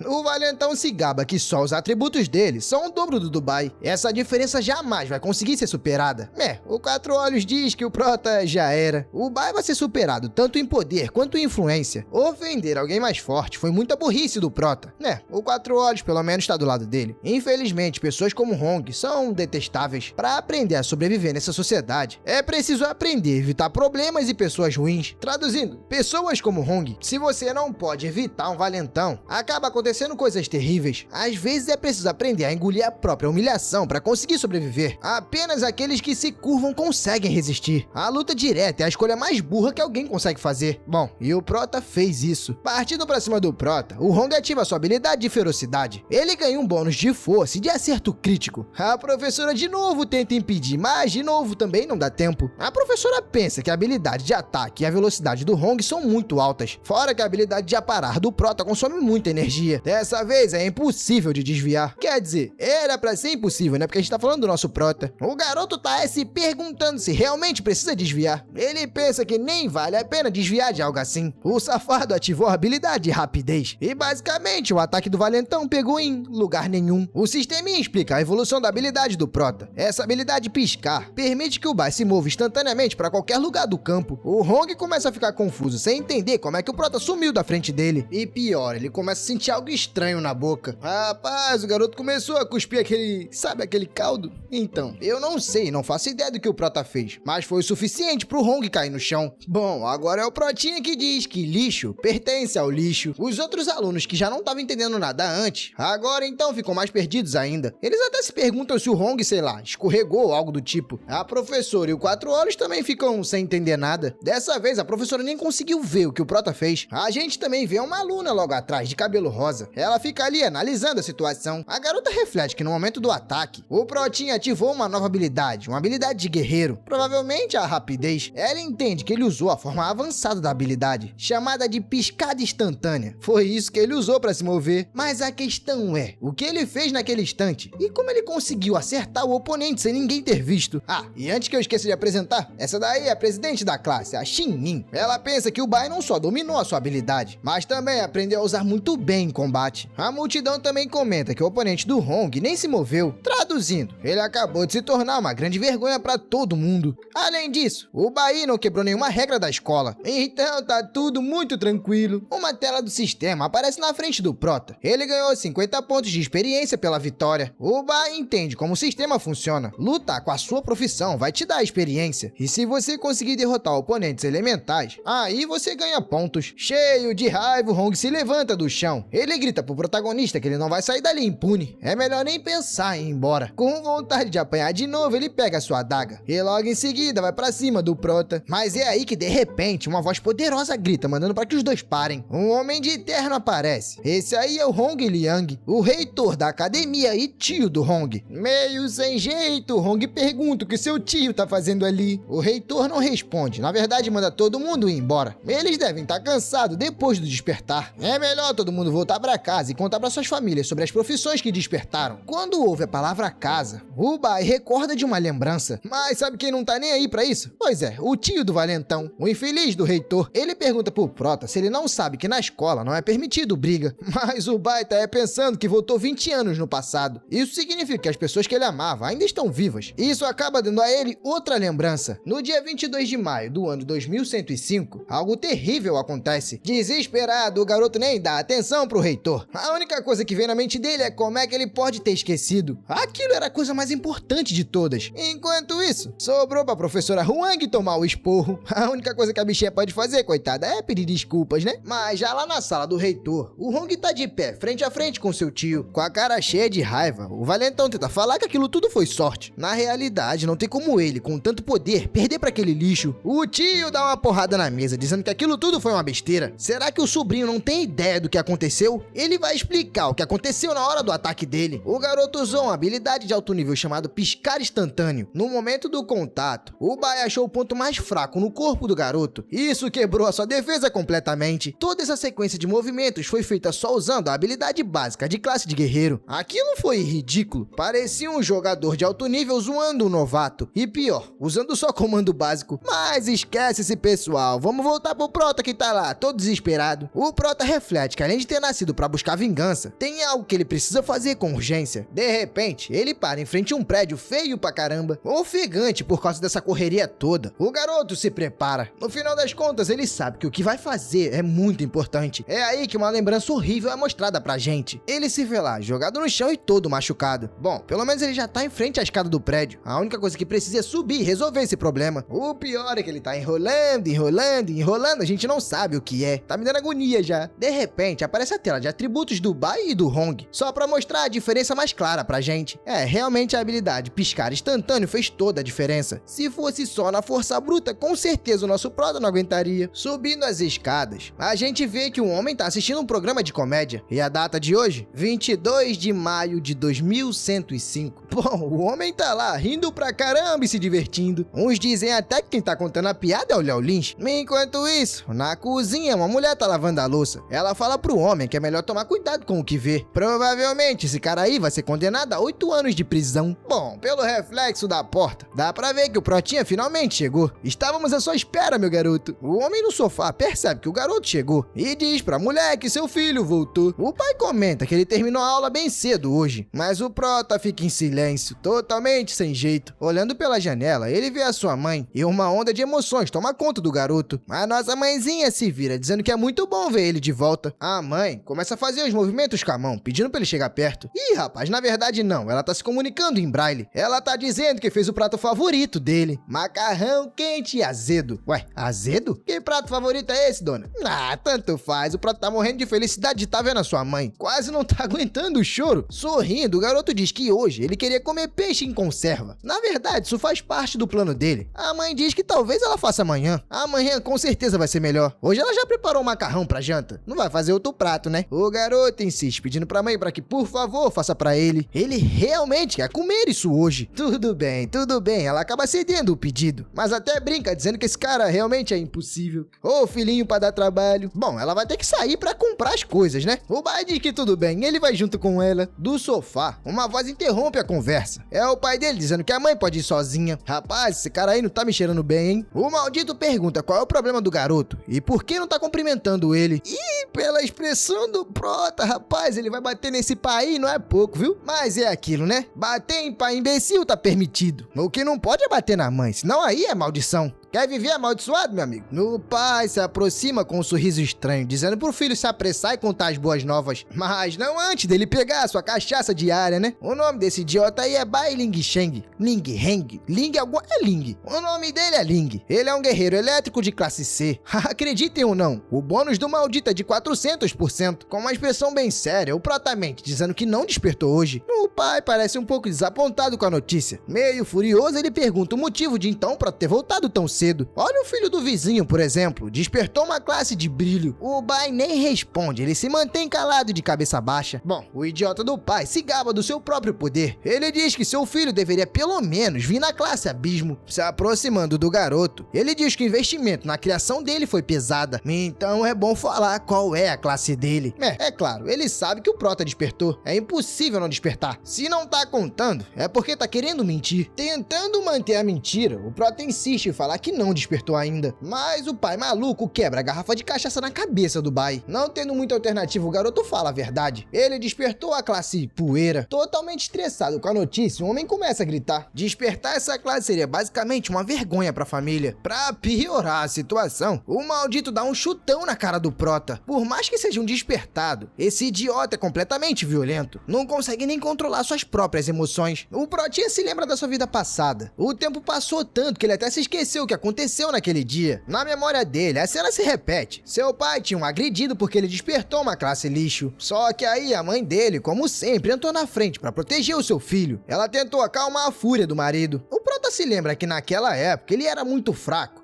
O Valentão se gaba que só os atributos dele são o dobro do Dubai. Essa diferença jamais vai conseguir ser superada. O Quatro Olhos diz que o Prota já era. O Bai vai ser superado tanto em poder quanto em influência. Ofender alguém mais forte foi muita burrice do Prota. O Quatro Olhos pelo menos está do lado dele. Infelizmente, pessoas como Hong são detestáveis. Para aprender a sobreviver nessa sociedade, é preciso aprender a evitar problemas e pessoas ruins. Traduzindo, pessoas como Hong, se você não pode evitar um valentão, acaba acontecendo coisas terríveis. Às vezes é preciso aprender a engolir a própria humilhação para conseguir sobreviver. Apenas aqueles que se curvam conseguem resistir. A luta direta é a escolha mais burra que alguém consegue fazer. Bom, e o Prota fez isso. Partindo pra cima do Prota, o Hong ativa sua habilidade de ferocidade. Ele ganha um bônus de força e de acerto crítico. A professora de novo tenta impedir, mas de novo também não dá tempo. A professora pensa que a habilidade de ataque e a velocidade do Hong são muito altas, fora que a habilidade de aparar do Prota consome muita energia. Dessa vez é impossível de desviar. Quer dizer, era pra ser impossível, né? Porque a gente tá falando do nosso Prota. O garoto tá se perguntando se realmente precisa desviar. Ele pensa que nem vale a pena desviar de algo assim. O safado ativou a habilidade de rapidez e basicamente o ataque do Valentão pegou em lugar nenhum. O sisteminha explica a evolução da habilidade do Prota. Essa habilidade piscar permite que o Bai se mova instantaneamente para qualquer lugar do campo. O Hong começa a ficar confuso sem entender como é que o Prota sumiu da frente dele. E pior, ele começa a sentir algo estranho na boca. Rapaz, o garoto começou a cuspir aquele caldo? Então, eu não sei, não faço ideia do que o Prota fez, mas foi o suficiente pro Hong cair no chão. Bom, agora é o Protinha que diz que lixo pertence ao lixo. Os outros alunos que já não estavam entendendo nada antes, agora então ficam mais perdidos ainda. Eles até se perguntam se o Hong, sei lá, escorregou ou algo do tipo. A professora e o Quatro Olhos também ficam sem entender nada. Dessa vez a professora nem conseguiu ver o que o Prota fez. A gente também vê uma aluna logo atrás, de cabelo rosa. Ela fica ali analisando a situação. A garota reflete que no momento do ataque, o Protinha ativou uma nova habilidade, uma habilidade de guerreiro, provavelmente a rapidez. Ela entende que ele usou a forma avançada da habilidade, chamada de piscada instantânea. Foi isso que ele usou para se mover. Mas a questão é, o que ele fez naquele instante? E como ele conseguiu acertar o oponente sem ninguém ter visto? E antes que eu esqueça de apresentar, essa daí é a presidente da classe, a Xin-Nin. Ela pensa que o Bai não só dominou a sua habilidade, mas também aprendeu a usar muito bem em combate. A multidão também comenta que o oponente do Hong nem se moveu. Traduzindo, ele acabou de se tornar uma grande vergonha para todo mundo. Além disso, o Bai não quebrou nenhuma regra da escola. Então tá tudo muito tranquilo. Uma tela do sistema aparece na frente do Prota. Ele ganhou 50 pontos de experiência pela vitória. O Bai entende como o sistema funciona. Lutar com a sua profissão vai te dar experiência. E se você conseguir derrotar oponentes elementais, aí você ganha pontos. Cheio de raiva, o Hong se levanta do chão. Ele grita pro protagonista que ele não vai sair dali impune. É melhor nem pensar em ir embora. Com vontade de apanhar de novo, ele pega a sua adaga. E logo em seguida vai pra cima do Prota. Mas é aí que de repente uma voz poderosa grita, mandando para que os dois parem. Um homem de terno aparece. Esse aí é o Hong Liang, o reitor da academia e tio do Hong. Meio sem jeito, Hong pergunta o que seu tio tá fazendo ali. O reitor não responde, na verdade manda todo mundo ir embora. Eles devem estar cansados depois do despertar. É melhor todo mundo voltar para casa e contar para suas famílias sobre as profissões que despertaram. Quando ouve a palavra casa, o Bai recorda de uma lembrança. Mas sabe quem não tá nem aí pra isso? Pois é, o tio do Valentão, o infeliz do reitor. Ele pergunta pro Prota se ele não sabe que na escola não é permitido briga. Mas o Bai tá pensando que voltou 20 anos no passado. Isso significa que as pessoas que ele amava ainda estão vivas. Isso acaba dando a ele outra lembrança. No dia 22 de maio do ano 2105, algo terrível acontece. Desesperado, o garoto nem dá atenção pro reitor. A única coisa que vem na mente dele é como é que ele pode ter esquecido. Aquilo era a coisa mais importante de todas. Enquanto isso, sobrou pra professora Huang tomar o esporro. A única coisa que a bichinha pode fazer, coitada, é pedir desculpas, né? Mas já lá na sala do reitor, o Hong tá de pé, frente a frente com seu tio, com a cara cheia de raiva. O valentão tenta falar que aquilo tudo foi sorte. Na realidade, não tem como ele, com tanto poder, perder pra aquele lixo. O tio dá uma porrada na mesa, dizendo que aquilo tudo foi uma besteira. Será que o sobrinho não tem ideia do que aconteceu? Ele vai explicar o que aconteceu na hora do ataque dele. O garoto usou uma habilidade de alto nível chamado piscar instantâneo. No momento do contato, o Bai achou o ponto mais fraco no corpo do garoto. Isso quebrou a sua defesa completamente. Toda essa sequência de movimentos foi feita só usando a habilidade básica de classe de guerreiro. Aquilo foi ridículo. Parecia um jogador de alto nível zoando um novato. E pior, usando só comando básico. Mas esquece esse pessoal. Vamos voltar pro Prota que tá lá, todo desesperado. O Prota reflete que além de ter nascido pra buscar vingança, tem algo que ele precisa fazer com urgência. De repente, ele para em frente a um prédio feio pra caramba, ofegante por causa dessa correria toda. O garoto se prepara. No final das contas, ele sabe que o que vai fazer é muito importante. É aí que uma lembrança horrível é mostrada pra gente. Ele se vê lá, jogado no chão e todo machucado. Bom, pelo menos ele já tá em frente à escada do prédio. A única coisa que precisa é subir e resolver esse problema. O pior é que ele tá enrolando, a gente não sabe o que é. Tá me dando agonia já. De repente, aparece a tela de atributos do Bai e do Hong, só pra mostrar a diferença mais clara pra gente. Realmente a habilidade piscar instantâneo fez toda a diferença. Se fosse só na força bruta, com certeza o nosso Prota não aguentaria. Subindo as escadas, a gente vê que o homem tá assistindo um programa de comédia. E a data de hoje? 22 de maio de 2105. Bom, o homem tá lá, rindo pra caramba e se divertindo. Uns dizem até que quem tá contando a piada é o Léo Lins. Enquanto isso, na cozinha, uma mulher tá lavando a louça. Ela fala pro homem que é melhor tomar cuidado com o que vê. Provavelmente esse cara aí vai ser condenado a 8 anos de prisão. Bom, pelo reflexo da porta, dá pra ver que o Protinha finalmente chegou. Estávamos à sua espera, meu garoto. O homem no sofá percebe que o garoto chegou e diz pra mulher que seu filho voltou. O pai comenta que ele terminou a aula bem cedo hoje, mas o Prota fica em silêncio, totalmente sem jeito. Olhando pela janela, ele vê a sua mãe e uma onda de emoções toma conta do garoto. A nossa mãezinha se vira, dizendo que é muito bom ver ele de volta. A mãe começa a fazer os movimentos com a mão, pedindo pra ele chegar perto. Ih, rapaz, na verdade não, ela tá se comunicando em braille. Ela tá dizendo que fez o prato favorito dele, macarrão quente e azedo. Ué, azedo? Que prato favorito é esse, dona? Ah, tanto faz, o Prota tá morrendo de felicidade de tá vendo a sua mãe. Quase não tá aguentando o choro. Sorrindo, o garoto diz que hoje ele queria comer peixe em conserva. Na verdade, isso faz parte do plano dele. A mãe diz que talvez ela faça amanhã. Amanhã com certeza vai ser melhor. Hoje ela já preparou um macarrão pra janta. Não vai fazer outro prato, né? O garoto insiste, pedindo pra mãe pra que, por favor, faça pra ele. Ele realmente quer comer isso hoje. Tudo bem, ela acaba cedendo o pedido. Mas até brinca, dizendo que esse cara realmente é impossível. Ô, filhinho pra dar trabalho. Bom, ela vai ter que sair pra comprar as coisas, né? O Bai diz que tudo bem, ele vai junto com ela. Do sofá, uma voz interrompe a conversa. É o pai dele dizendo que a mãe pode ir sozinha. Rapaz, esse cara aí não tá me cheirando bem, hein? O maldito pergunta qual é o problema do garoto e por que não tá cumprimentando ele. E pela expressão do Prota, rapaz, ele vai bater nesse pai não é pouco, viu? Mas é aquilo, né? Bater em pai imbecil tá permitido. O que não pode é bater na mãe, senão aí é maldição. Quer viver amaldiçoado, meu amigo? O pai se aproxima com um sorriso estranho, dizendo pro filho se apressar e contar as boas novas. Mas não antes dele pegar a sua cachaça diária, né? O nome desse idiota aí é Bai Ling Sheng. Ling Heng. Ling é Ling. O nome dele é Ling. Ele é um guerreiro elétrico de classe C. Acreditem ou não, o bônus do maldito é de 400%. Com uma expressão bem séria, o Protamente dizendo que não despertou hoje. O pai parece um pouco desapontado com a notícia. Meio furioso, ele pergunta o motivo de então Prota ter voltado tão cedo. Olha o filho do vizinho, por exemplo, despertou uma classe de brilho. O Bai nem responde, ele se mantém calado de cabeça baixa. Bom, o idiota do pai se gaba do seu próprio poder. Ele diz que seu filho deveria pelo menos vir na classe abismo. Se aproximando do garoto, ele diz que o investimento na criação dele foi pesada. Então é bom falar qual é a classe dele. É claro, ele sabe que o Prota despertou. É impossível não despertar. Se não tá contando, é porque tá querendo mentir. Tentando manter a mentira, o Prota insiste em falar que não despertou ainda. Mas o pai maluco quebra a garrafa de cachaça na cabeça do Bai. Não tendo muita alternativa, o garoto fala a verdade. Ele despertou a classe poeira. Totalmente estressado com a notícia, o homem começa a gritar. Despertar essa classe seria basicamente uma vergonha pra família. Pra piorar a situação, o maldito dá um chutão na cara do Prota. Por mais que seja um despertado, esse idiota é completamente violento. Não consegue nem controlar suas próprias emoções. O Protinha se lembra da sua vida passada. O tempo passou tanto que ele até se esqueceu o que aconteceu naquele dia. Na memória dele, a cena se repete. Seu pai tinha um agredido porque ele despertou uma classe lixo. Só que aí a mãe dele, como sempre, entrou na frente para proteger o seu filho. Ela tentou acalmar a fúria do marido. O Prota se lembra que naquela época ele era muito fraco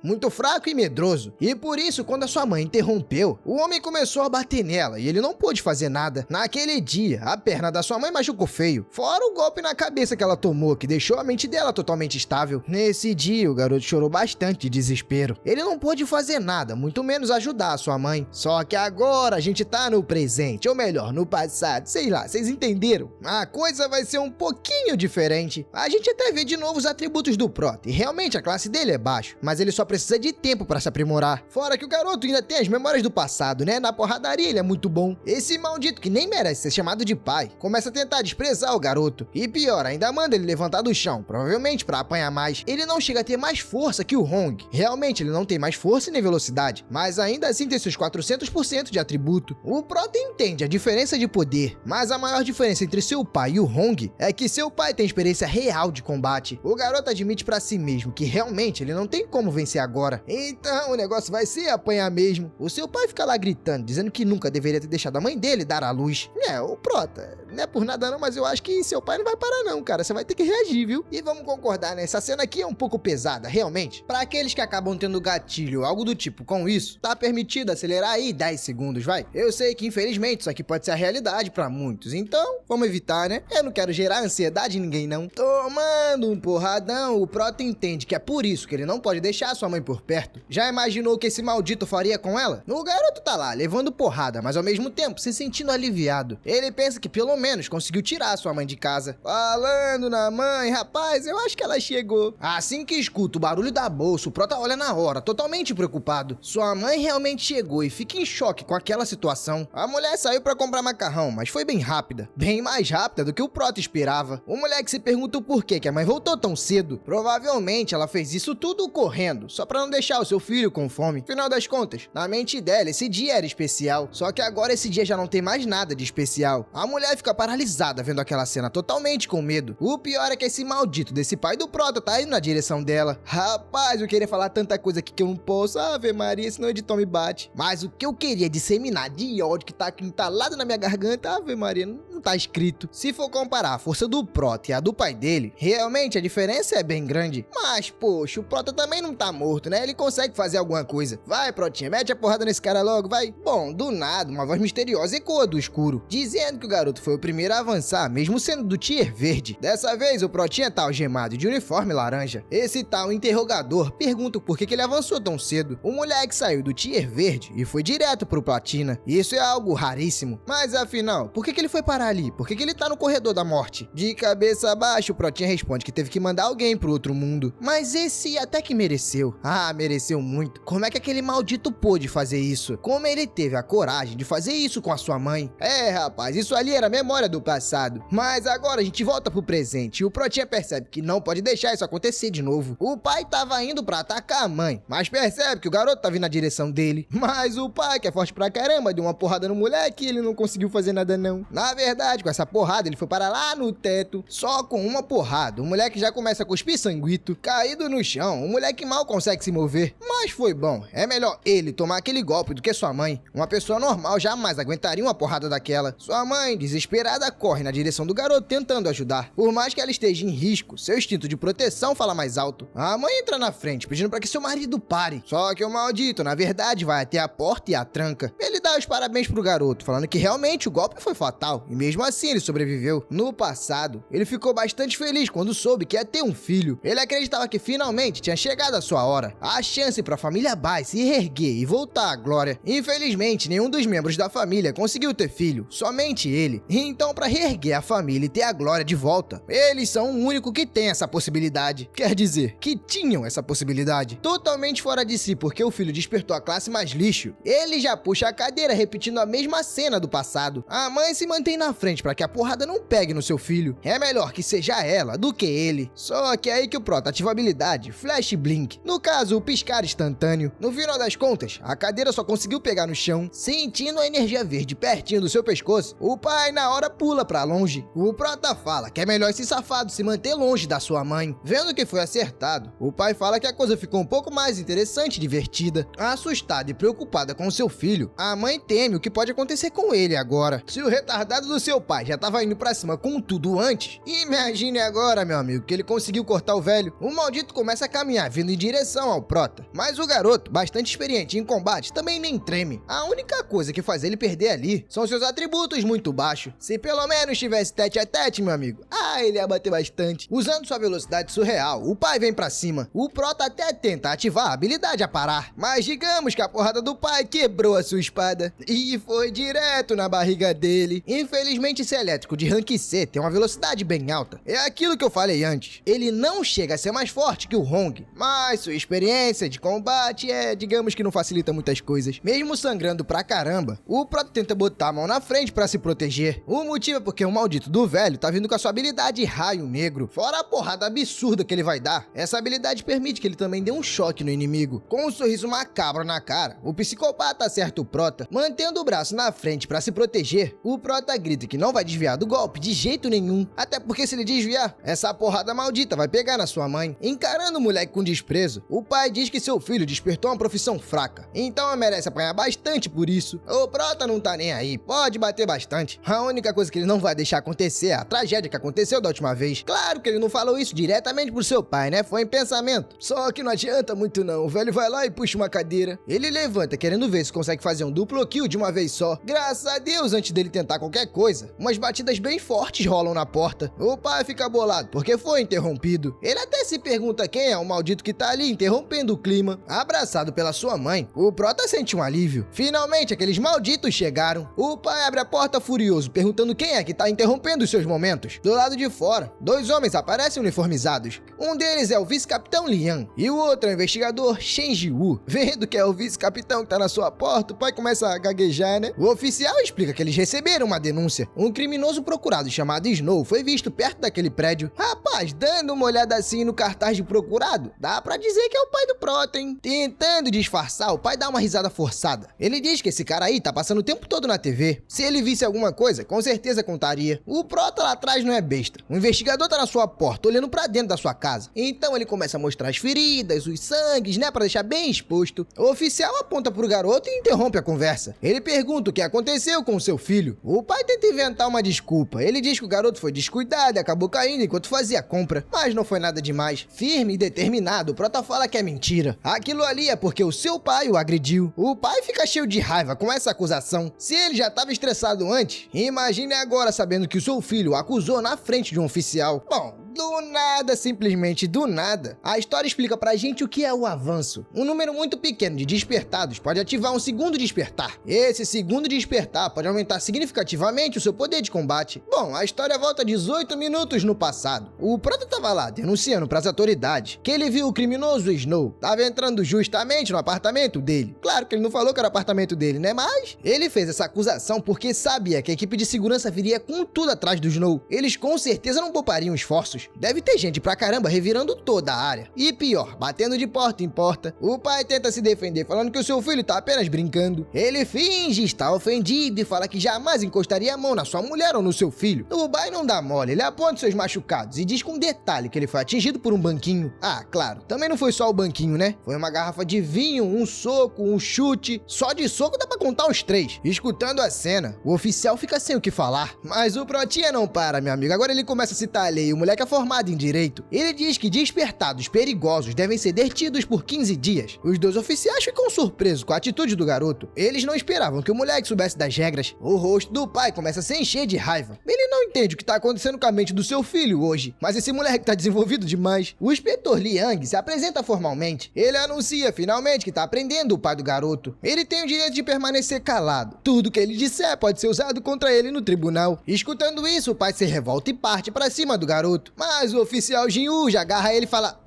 e medroso. E por isso, quando a sua mãe interrompeu, o homem começou a bater nela e ele não pôde fazer nada. Naquele dia, a perna da sua mãe machucou feio, fora o golpe na cabeça que ela tomou, que deixou a mente dela totalmente estável. Nesse dia, o garoto chorou bastante de desespero. Ele não pôde fazer nada, muito menos ajudar a sua mãe. Só que agora a gente tá no presente, ou melhor, no passado, sei lá, vocês entenderam? A coisa vai ser um pouquinho diferente. A gente até vê de novo os atributos do Prota, e realmente a classe dele é baixa, mas ele só precisa de tempo pra se aprimorar. Fora que o garoto ainda tem as memórias do passado, né? Na porradaria ele é muito bom. Esse maldito que nem merece ser chamado de pai, começa a tentar desprezar o garoto. E pior, ainda manda ele levantar do chão, provavelmente pra apanhar mais. Ele não chega a ter mais força que o Hong. Realmente ele não tem mais força nem velocidade, mas ainda assim tem seus 400% de atributo. O Prota entende a diferença de poder, mas a maior diferença entre seu pai e o Hong é que seu pai tem experiência real de combate. O garoto admite pra si mesmo que realmente ele não tem como vencer agora. Então o negócio vai ser apanhar mesmo. O seu pai fica lá gritando, dizendo que nunca deveria ter deixado a mãe dele dar à luz. O Prota, não é por nada não, mas eu acho que seu pai não vai parar não, cara. Você vai ter que reagir, viu? E vamos concordar, né? Essa cena aqui é um pouco pesada, realmente. Pra aqueles que acabam tendo gatilho, algo do tipo com isso, tá permitido acelerar aí 10 segundos, vai? Eu sei que infelizmente isso aqui pode ser a realidade pra muitos, então vamos evitar, né? Eu não quero gerar ansiedade em ninguém não. Tomando um porradão, o Prota entende que é por isso que ele não pode deixar sua mãe por perto. Já imaginou o que esse maldito faria com ela? O garoto tá lá, levando porrada, mas ao mesmo tempo se sentindo aliviado. Ele pensa que pelo menos conseguiu tirar sua mãe de casa. Falando na mãe, rapaz, eu acho que ela chegou. Assim que escuta o barulho da bolsa, o Prota olha na hora, totalmente preocupado. Sua mãe realmente chegou e fica em choque com aquela situação. A mulher saiu pra comprar macarrão, mas foi bem rápida. Bem mais rápida do que o Prota esperava. O moleque se pergunta o porquê que a mãe voltou tão cedo. Provavelmente ela fez isso tudo correndo, só pra não deixar o seu filho com fome. Final das contas, na mente dela, esse dia era especial. Só que agora esse dia já não tem mais nada de especial. A mulher fica paralisada vendo aquela cena, totalmente com medo. O pior é que esse maldito desse pai do Prota tá indo na direção dela. Rapaz, eu queria falar tanta coisa aqui que eu não posso. Ave Maria, senão o editor me bate. Mas o que eu queria disseminar de ódio que tá aqui entalado na minha garganta, Ave Maria, não tá escrito. Se for comparar a força do Prota e a do pai dele, realmente a diferença é bem grande. Mas, poxa, o Prota também não tá morto, né? Ele consegue fazer alguma coisa. Vai, Protinha, mete a porrada nesse cara logo, vai. Bom, do nada, uma voz misteriosa ecoa do escuro, dizendo que o garoto foi o primeiro a avançar, mesmo sendo do tier verde. Dessa vez, o Protinha tá algemado de uniforme laranja. Esse tal interrogador pergunta por que ele avançou tão cedo. O moleque saiu do tier verde e foi direto pro platina. Isso é algo raríssimo. Mas afinal, por que ele foi parar ali? Por que ele tá no corredor da morte? De cabeça baixa, o Protinha responde que teve que mandar alguém pro outro mundo. Mas esse até que mereceu. Ah, mereceu muito. Como é que aquele maldito pôde fazer isso? Como ele teve a coragem de fazer isso com a sua mãe? Rapaz, isso ali era memória do passado. Mas agora a gente volta pro presente e o Protinha percebe que não pode deixar isso acontecer de novo. O pai tava indo pra atacar a mãe, mas percebe que o garoto tá vindo na direção dele. Mas o pai, que é forte pra caramba, deu uma porrada no moleque e ele não conseguiu fazer nada não. Na verdade, com essa porrada ele foi parar lá no teto. Só com uma porrada, o moleque já começa a cuspir sanguito. Caído no chão, o moleque mal consegue se mover. Mas foi bom, é melhor ele tomar aquele golpe do que sua mãe. Uma pessoa normal jamais aguentaria uma porrada daquela. Sua mãe, desesperada, corre na direção do garoto tentando ajudar. Por mais que ela esteja em risco, seu instinto de proteção fala mais alto. A mãe entra na frente pedindo para que seu marido pare. Só que o maldito, na verdade, vai até a porta e a tranca. Ele dá os parabéns pro garoto, falando que realmente o golpe foi fatal e mesmo assim ele sobreviveu. No passado, ele ficou bastante feliz quando soube que ia ter um filho. Ele acreditava que finalmente tinha chegado a sua hora. A chance para a família Bai se reerguer e voltar à glória. Infelizmente, nenhum dos membros da família conseguiu ter filho, somente ele. Então, para reerguer a família e ter a glória de volta, eles são o único que tem essa possibilidade. Quer dizer, que tinham essa possibilidade. Totalmente fora de si porque o filho despertou a classe mais lixo, ele já puxa a cadeira repetindo a mesma cena do passado. A mãe se mantém na frente para que a porrada não pegue no seu filho. É melhor que seja ela do que ele. Só que é aí que o Prota ativa a habilidade Flash Blink. No caso, o piscar instantâneo. No final das contas, a cadeira só conseguiu pegar no chão, sentindo a energia verde pertinho do seu pescoço. O pai na hora pula pra longe. O Prota fala que é melhor esse safado se manter longe da sua mãe. Vendo que foi acertado, o pai fala que a coisa ficou um pouco mais interessante e divertida. Assustada e preocupada com seu filho, a mãe teme o que pode acontecer com ele agora. Se o retardado do seu pai já tava indo pra cima com tudo antes, imagine agora, meu amigo, que ele conseguiu cortar o velho. O maldito começa a caminhar vindo em direção ao Prota. Mas o garoto, bastante experiente em combate, também nem treme. A única coisa que faz ele perder ali são seus atributos muito baixos. Se pelo menos tivesse tete a tete, meu amigo, ele ia bater bastante. Usando sua velocidade surreal, o pai vem pra cima. O Prota até tenta ativar a habilidade a parar, mas digamos que a porrada do pai quebrou a sua espada e foi direto na barriga dele. Infelizmente, esse elétrico de rank C tem uma velocidade bem alta. É aquilo que eu falei antes. Ele não chega a ser mais forte que o Hong, mas sua experiência de combate digamos que não facilita muitas coisas. Mesmo sangrando pra caramba, o Prota tenta botar a mão na frente pra se proteger. O motivo é porque o maldito do velho tá vindo com a sua habilidade Raio Negro. Fora a porrada absurda que ele vai dar, essa habilidade permite que ele também dê um choque no inimigo. Com um sorriso macabro na cara, o psicopata acerta o Prota, mantendo o braço na frente pra se proteger. O Prota grita que não vai desviar do golpe de jeito nenhum, até porque se ele desviar, essa porrada maldita vai pegar na sua mãe. Encarando o moleque com desprezo, o pai diz que seu filho despertou uma profissão fraca, então merece apanhar bastante por isso. O Prota não tá nem aí, pode bater bastante. A única coisa que ele não vai deixar acontecer é a tragédia que aconteceu da última vez. Claro que ele não falou isso diretamente pro seu pai, né? Foi em pensamento. Só que não adianta muito não, o velho vai lá e puxa uma cadeira. Ele levanta querendo ver se consegue fazer um duplo kill de uma vez só. Graças a Deus, antes dele tentar qualquer coisa, umas batidas bem fortes rolam na porta. O pai fica bolado porque foi interrompido. Ele até se pergunta quem é o maldito que tá ali interrompendo o clima. Abraçado pela sua mãe, o Prota sente um alívio. Finalmente aqueles malditos chegaram. O pai abre a porta furioso, perguntando quem é que tá interrompendo os seus momentos. Do lado de fora, dois homens aparecem uniformizados. Um deles é o vice-capitão Lian e o outro é o investigador Shen Jiwoo. Vendo que é o vice-capitão que tá na sua porta, o pai começa a gaguejar, né? O oficial explica que eles receberam uma denúncia. Um criminoso procurado chamado Snow foi visto perto daquele prédio. Rapaz, dando uma olhada assim no cartaz de procurado, dá pra dizer que é o pai do Prota, hein? Tentando disfarçar, o pai dá uma risada forçada. Ele diz que esse cara aí tá passando o tempo todo na TV. Se ele visse alguma coisa, com certeza contaria. O Prota lá atrás não é besta. O investigador tá na sua porta, olhando pra dentro da sua casa. Então ele começa a mostrar as feridas, os sangues, né, pra deixar bem exposto. O oficial aponta pro garoto e interrompe a conversa. Ele pergunta o que aconteceu com o seu filho. O pai tenta inventar uma desculpa. Ele diz que o garoto foi descuidado e acabou caindo enquanto fazia a compra. Mas não foi nada demais. Firme e determinado, o Prota fala que é mentira. Aquilo ali é porque o seu pai o agrediu. O pai fica cheio de raiva com essa acusação. Se ele já estava estressado antes, imagine agora sabendo que o seu filho o acusou na frente de um oficial. Bom, do nada, simplesmente do nada, a história explica pra gente o que é o avanço. Um número muito pequeno de despertados pode ativar um segundo despertar. Esse segundo despertar pode aumentar significativamente o seu poder de combate. Bom, a história volta 18 minutos no passado. O Prota tava lá denunciando pras autoridades que ele viu o criminoso Snow. Tava entrando justamente no apartamento dele. Claro que ele não falou que era o apartamento dele, né? Mas ele fez essa acusação porque sabia que a equipe de segurança viria com tudo atrás do Snow. Eles com certeza não poupariam esforços. Deve ter gente pra caramba revirando toda a área. E pior, batendo de porta em porta. O pai tenta se defender falando que o seu filho tá apenas brincando. Ele finge estar ofendido e fala que jamais encostaria a mão na sua mulher ou no seu filho. O pai não dá mole, ele aponta seus machucados e diz com detalhe que ele foi atingido por um banquinho. Ah, claro, também não foi só o banquinho, né? Foi uma garrafa de vinho, um soco, um chute. Só de soco dá pra contar uns 3. Escutando a cena, o oficial fica sem o que falar. Mas o Protinha não para, meu amigo. Agora ele começa a citar a lei. O moleque é formado em direito. Ele diz que despertados perigosos devem ser detidos por 15 dias. Os dois oficiais ficam surpresos com a atitude do garoto. Eles não esperavam que o moleque soubesse das regras. O rosto do pai começa a se encher de raiva. Ele não entende o que tá acontecendo com a mente do seu filho hoje, mas esse moleque tá desenvolvido demais. O inspetor Liang se apresenta formalmente. Ele anuncia finalmente que tá prendendo o pai do garoto. Ele tem o direito de permanecer calado. Tudo que ele disser pode ser usado contra ele no tribunal. Escutando isso, o pai se revolta e parte pra cima do garoto. Mas o oficial Jinwoo já agarra ele e fala: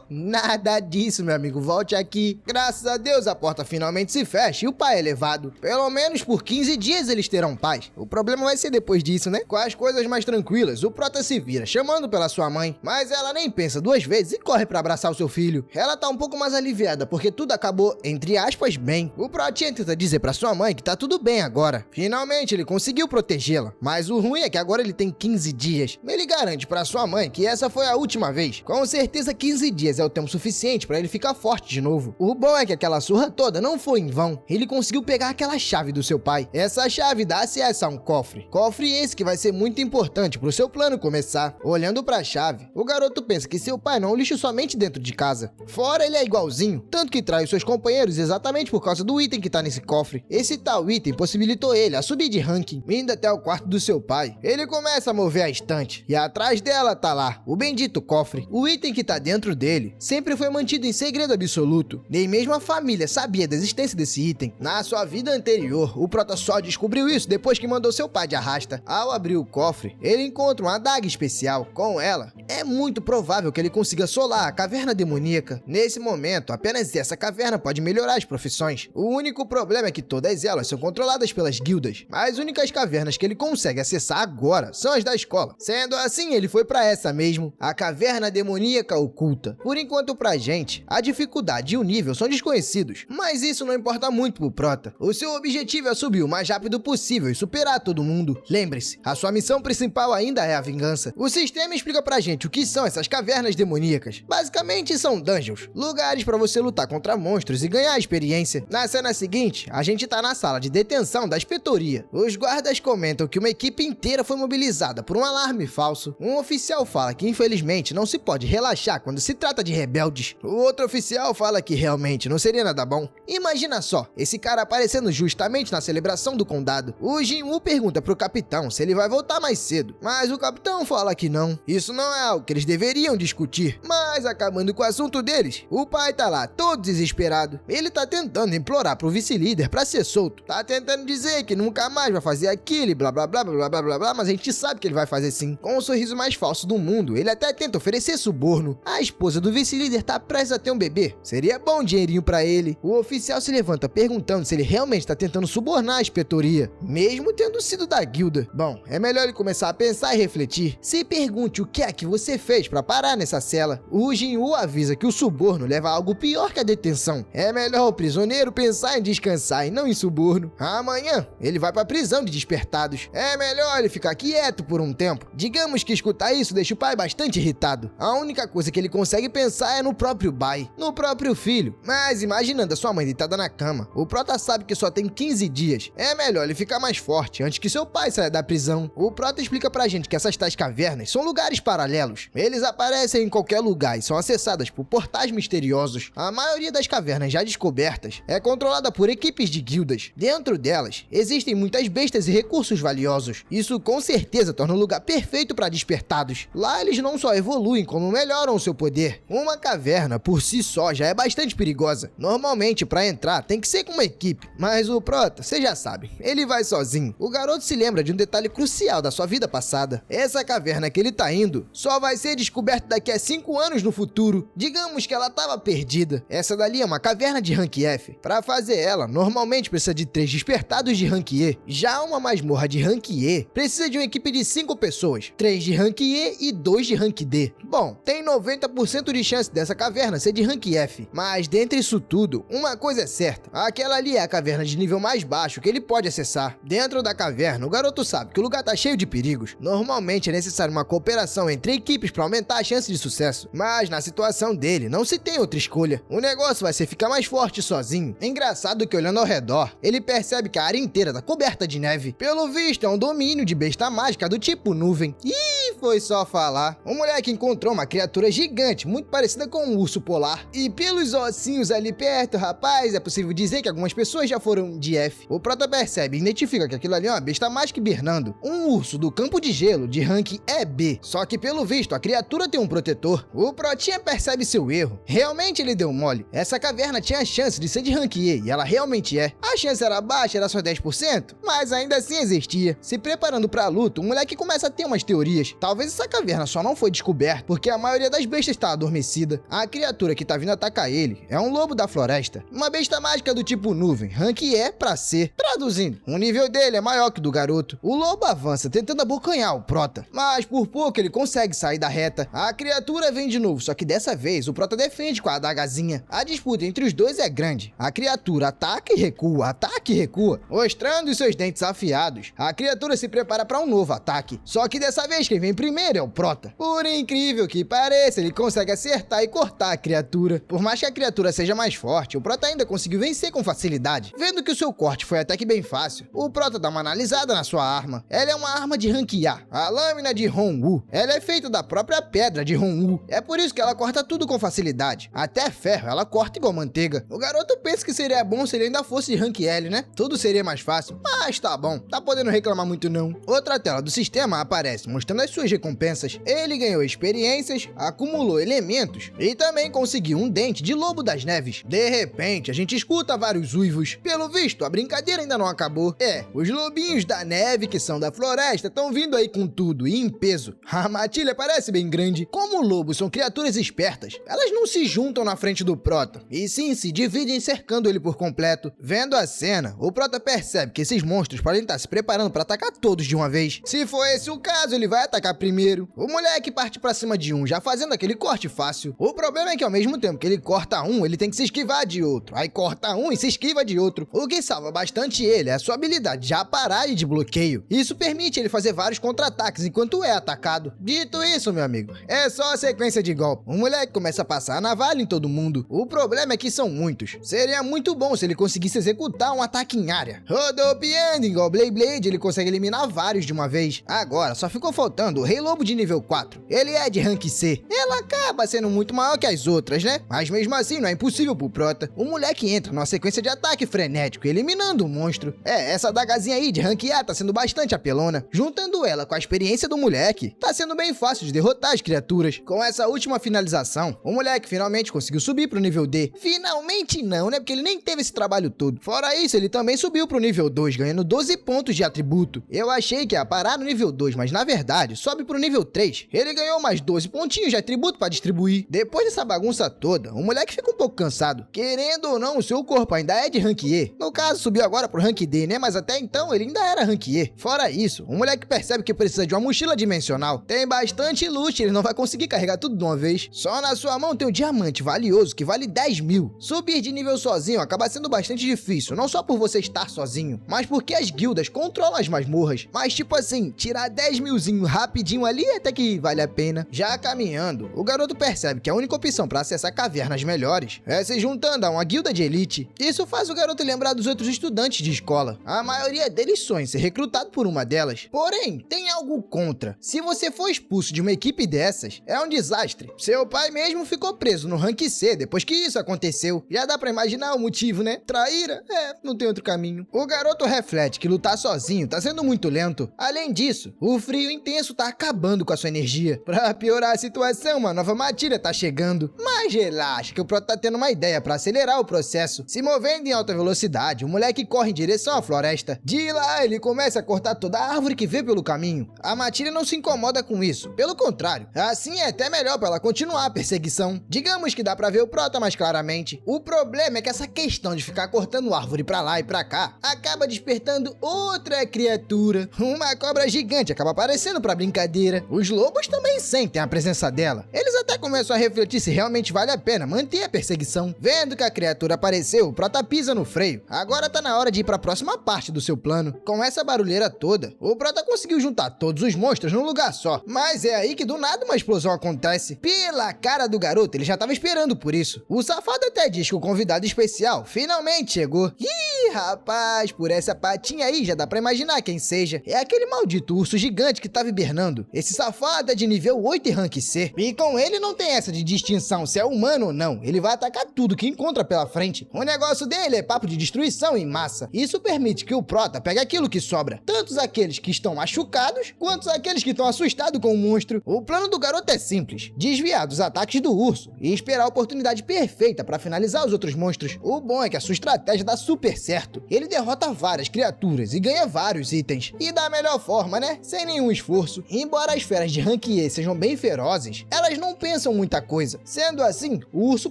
nada disso, meu amigo, volte aqui. Graças a Deus a porta finalmente se fecha e o pai é levado. Pelo menos por 15 dias eles terão paz. O problema vai ser depois disso, né? Com as coisas mais tranquilas, o Prota se vira, chamando pela sua mãe, mas ela nem pensa duas vezes e corre pra abraçar o seu filho. Ela tá um pouco mais aliviada, porque tudo acabou, entre aspas, bem. O Protinha tenta dizer pra sua mãe que tá tudo bem agora. Finalmente ele conseguiu protegê-la, mas o ruim é que agora ele tem 15 dias. Ele garante pra sua mãe que essa foi a última vez. Com certeza 15 dias é o tempo suficiente pra ele ficar forte de novo. O bom é que aquela surra toda não foi em vão. Ele conseguiu pegar aquela chave do seu pai. Essa chave dá acesso a um cofre. Cofre esse que vai ser muito importante pro seu plano começar. Olhando pra chave, o garoto pensa que seu pai não é um lixo somente dentro de casa. Fora ele é igualzinho, tanto que trai os seus companheiros exatamente por causa do item que tá nesse cofre. Esse tal item possibilitou ele a subir de ranking, indo até o quarto do seu pai. Ele começa a mover a estante, e atrás dela tá lá, o bendito cofre. O item que tá dentro dele sempre foi mantido em segredo absoluto. Nem mesmo a família sabia da existência desse item. Na sua vida anterior, o Prota só descobriu isso depois que mandou seu pai de arrasta. Ao abrir o cofre, ele encontra uma adaga especial. Com ela, é muito provável que ele consiga solar a caverna demoníaca. Nesse momento, apenas essa caverna pode melhorar as profissões. O único problema é que todas elas são controladas pelas guildas. As únicas cavernas que ele consegue acessar agora são as da escola. Sendo assim, ele foi pra essa mesmo, a caverna demoníaca oculta. Por enquanto pra gente, a dificuldade e o nível são desconhecidos, mas isso não importa muito pro Prota. O seu objetivo é subir o mais rápido possível e superar todo mundo. Lembre-se, a sua missão principal ainda é a vingança. O sistema explica pra gente o que são essas cavernas demoníacas. Basicamente são dungeons, lugares pra você lutar contra monstros e ganhar experiência. Na cena seguinte, a gente tá na sala de detenção da inspetoria. Os guardas comentam que uma equipe inteira foi mobilizada por um alarme falso. Um oficial fala que infelizmente não se pode relaxar quando se trata de rebeldes. O outro oficial fala que realmente não seria nada bom. Imagina só, esse cara aparecendo justamente na celebração do condado. O Jinwoo pergunta pro capitão se ele vai voltar mais cedo, mas o capitão fala que não. Isso não é algo que eles deveriam discutir. Mas acabando com o assunto deles, o pai tá lá todo desesperado. Ele tá tentando implorar pro vice-líder pra ser solto. Tá tentando dizer que nunca mais vai fazer aquilo e blá blá blá blá blá blá blá, mas a gente sabe que ele vai fazer sim. Com o sorriso mais falso do mundo, ele até tenta oferecer suborno. A esposa do vice-líder tá prestes a ter um bebê. Seria bom dinheirinho pra ele. O oficial se levanta perguntando se ele realmente tá tentando subornar a inspetoria, mesmo tendo sido da guilda. Bom, é melhor ele começar a pensar e refletir. Se pergunte o que é que você fez pra parar nessa cela. O Jinwoo avisa que o suborno leva a algo pior que a detenção. É melhor o prisioneiro pensar em descansar e não em suborno. Amanhã, ele vai pra prisão de despertados. É melhor ele ficar quieto por um tempo. Digamos que escutar isso deixa o pai bastante irritado. A única coisa que ele consegue pensar é no próprio pai, no próprio filho. Mas imaginando a sua mãe deitada na cama, o Prota sabe que só tem 15 dias. É melhor ele ficar mais forte antes que seu pai saia da prisão. O Prota explica pra gente que essas tais cavernas são lugares paralelos. Eles aparecem em qualquer lugar e são acessadas por portais misteriosos. A maioria das cavernas já descobertas é controlada por equipes de guildas. Dentro delas, existem muitas bestas e recursos valiosos. Isso com certeza torna o lugar perfeito para despertados. Lá eles não só evoluem, como melhoram o seu poder. Uma caverna, por si só, já é bastante perigosa. Normalmente, para entrar, tem que ser com uma equipe. Mas o Prota, você já sabe, ele vai sozinho. O garoto se lembra de um detalhe crucial da sua vida passada. Essa caverna que ele tá indo só vai ser descoberta daqui a 5 anos no futuro. Digamos que ela tava perdida. Essa dali é uma caverna de rank F. Para fazer ela, normalmente precisa de 3 despertados de rank E. Já uma masmorra de rank E precisa de uma equipe de 5 pessoas, 3 de rank E e 2 de rank D. Bom, tem 90% de chance dessa caverna ser de rank F, mas dentre isso tudo, uma coisa é certa, aquela ali é a caverna de nível mais baixo que ele pode acessar. Dentro da caverna, o garoto sabe que o lugar tá cheio de perigos. Normalmente é necessário uma cooperação entre equipes para aumentar a chance de sucesso, mas na situação dele não se tem outra escolha. O negócio vai ser ficar mais forte sozinho. Engraçado que olhando ao redor, ele percebe que a área inteira tá coberta de neve. Pelo visto, é um domínio de besta mágica do tipo nuvem. Ih, foi só falar. O moleque encontrou uma criatura gigante, muito parecida com um urso polar. E pelos ossinhos ali perto, rapaz, é possível dizer que algumas pessoas já foram de F. O Prota percebe e identifica que aquilo ali é uma besta mágica hibernando. Um urso do campo de gelo de rank EB. Só que pelo visto, a criatura tem um protetor. O Protinha percebe seu erro. Realmente ele deu mole. Essa caverna tinha a chance de ser de rank E, e ela realmente é. A chance era baixa, era só 10%, mas ainda assim existia. Se preparando pra luta, o moleque começa a ter umas teorias. talvez essa caverna só não foi descoberta porque a maioria das bestas tá adormecida. A criatura que tá vindo atacar ele é um lobo da floresta, uma besta mágica do tipo nuvem, rank E pra C. Traduzindo, o nível dele é maior que o do garoto. O lobo avança tentando abocanhar o prota, mas por pouco ele consegue sair da reta. A criatura vem de novo, só que dessa vez o prota defende com a adagazinha. A disputa entre os dois é grande. A criatura ataca e recua, mostrando os seus dentes afiados. A criatura se prepara para um novo ataque, só que dessa vez quem vem primeiro é o prota. Por incrível que pareça, ele consegue acertar e cortar a criatura. Por mais que a criatura seja mais forte, o prota ainda conseguiu vencer com facilidade. Vendo que o seu corte foi até que bem fácil, o prota dá uma analisada na sua arma. Ela é uma arma de rank A, a lâmina de Hong-Wu. Ela é feita da própria pedra de Hong-Wu. É por isso que ela corta tudo com facilidade. Até ferro ela corta igual manteiga. O garoto pensa que seria bom se ele ainda fosse de rank L, né? Tudo seria mais fácil. Mas tá bom, tá podendo reclamar muito não. Outra tela do sistema aparece, mostrando as suas recompensas. Ele ganhou experiências, acumulou elementos e também conseguiu um dente de lobo das neves. De repente, a gente escuta vários uivos. Pelo visto, a brincadeira ainda não acabou. Os lobinhos da neve, que são da floresta, estão vindo aí com tudo e em peso. A matilha parece bem grande. Como lobos são criaturas espertas, elas não se juntam na frente do prota, e sim se dividem cercando ele por completo. Vendo a cena, o prota percebe que esses monstros podem estar se preparando para atacar todos de uma vez. Se for esse o caso, ele vai atacar primeiro. O moleque parte pra cima de um, já fazendo aquele corte fácil. O problema é que ao mesmo tempo que ele corta um, ele tem que se esquivar de outro. Aí corta um e se esquiva de outro. O que salva bastante ele é a sua habilidade de aparar e de bloqueio. Isso permite ele fazer vários contra-ataques enquanto é atacado. Dito isso, meu amigo, é só a sequência de golpe. O moleque começa a passar a navalha em todo mundo. O problema é que são muitos. Seria muito bom se ele conseguisse executar um ataque em área. Rodopiando igual Blade, ele consegue eliminar vários de uma vez. Agora só ficou faltando o Rei Lobo de nível 4. Ele é de rank C. Ela acaba sendo muito maior que as outras, né? Mas mesmo assim não é impossível pro prota. O moleque entra numa sequência de ataque frenético, eliminando o monstro. Essa adagazinha aí de rank A tá sendo bastante apelona. Juntando ela com a experiência do moleque, tá sendo bem fácil de derrotar as criaturas. Com essa última finalização, o moleque finalmente conseguiu subir pro nível D. Finalmente não, né? Porque ele nem teve esse trabalho todo. Fora isso, ele também subiu pro nível 2, ganhando 12 pontos de atributo. Eu achei que ia parar no nível 2, mas na verdade, sobe pro nível 3. Ele ganhou mais 12 pontinhos de atributo pra distribuir. Depois dessa bagunça toda, o moleque fica um pouco cansado. Querendo ou não, o seu corpo ainda é de rank E. No caso, subiu agora pro rank D, né? Mas até então, ele ainda era rank E. Fora isso, o moleque percebe que precisa de uma mochila dimensional. Tem bastante loot, ele não vai conseguir carregar tudo de uma vez. Só na sua mão tem um diamante valioso que vale 10 mil. Subir de nível sozinho acaba sendo bastante difícil, não só por você estar sozinho, mas porque as guildas controlam as masmorras. Mas tipo assim, tirar 10 milzinho rapidinho ali até que vale a pena. Já caminhando, o garoto percebe que a única opção para acessar cavernas melhores é se juntando a uma guilda de elite. Isso faz o garoto lembrar dos outros estudantes de escola. A maioria deles sonha em ser recrutado por uma delas. Porém, tem algo contra. Se você for expulso de uma equipe dessas, é um desastre. Seu pai mesmo ficou preso no rank C depois que isso aconteceu. Já dá pra imaginar o motivo, né? Traíra? Não tem outro caminho. O garoto reflete que lutar sozinho tá sendo muito lento. Além disso, o frio intenso tá acabando com a sua energia. Pra piorar a situação, uma nova matilha tá chegando. Mas relaxa que o prota tá tendo uma ideia pra acelerar o processo. Se movendo em alta velocidade, o moleque corre em direção à floresta. De lá, ele começa a cortar toda a árvore que vê pelo caminho. A matilha não se incomoda com isso. Pelo contrário, assim é até melhor pra ela continuar a perseguição. Digamos que dá pra ver o prota mais claramente. O problema é que essa questão de ficar cortando árvore pra lá e pra cá acaba despertando outra criatura. Uma cobra gigante acaba aparecendo pra brincadeira. Os lobos também sentem a presença dela. Eles até começam a refletir se realmente vale a pena manter a perseguição. Vendo que a criatura apareceu, o prota pisa no freio. Agora tá na hora de ir pra próxima parte do seu plano. Com essa barulheira toda, o prota conseguiu juntar todos os monstros num lugar só. Mas é aí que do nada uma explosão acontece. Pela cara do garoto, ele já tava esperando por isso. O safado até diz que o convidado especial finalmente chegou. Ih, rapaz, por essa patinha aí já dá pra imaginar quem seja. É aquele maldito urso gigante que tava hibernando. Esse safado é de nível 8 e rank C. E com ele não tem essa de distinção se é humano ou não. Ele vai atacar tudo que encontra pela frente. O negócio dele é papo de destruição em massa. Isso permite que o prota pegue aquilo que sobra. Tanto aqueles que estão machucados, quanto aqueles que estão assustados com o monstro. O plano do garoto é simples. Desviar dos ataques do urso e esperar a oportunidade perfeita pra finalizar os outros monstros. O bom é que a sua estratégia dá super certo. perto, ele derrota várias criaturas e ganha vários itens. E da melhor forma, né? Sem nenhum esforço. Embora as feras de Rank E sejam bem ferozes, elas não pensam muita coisa. Sendo assim, o urso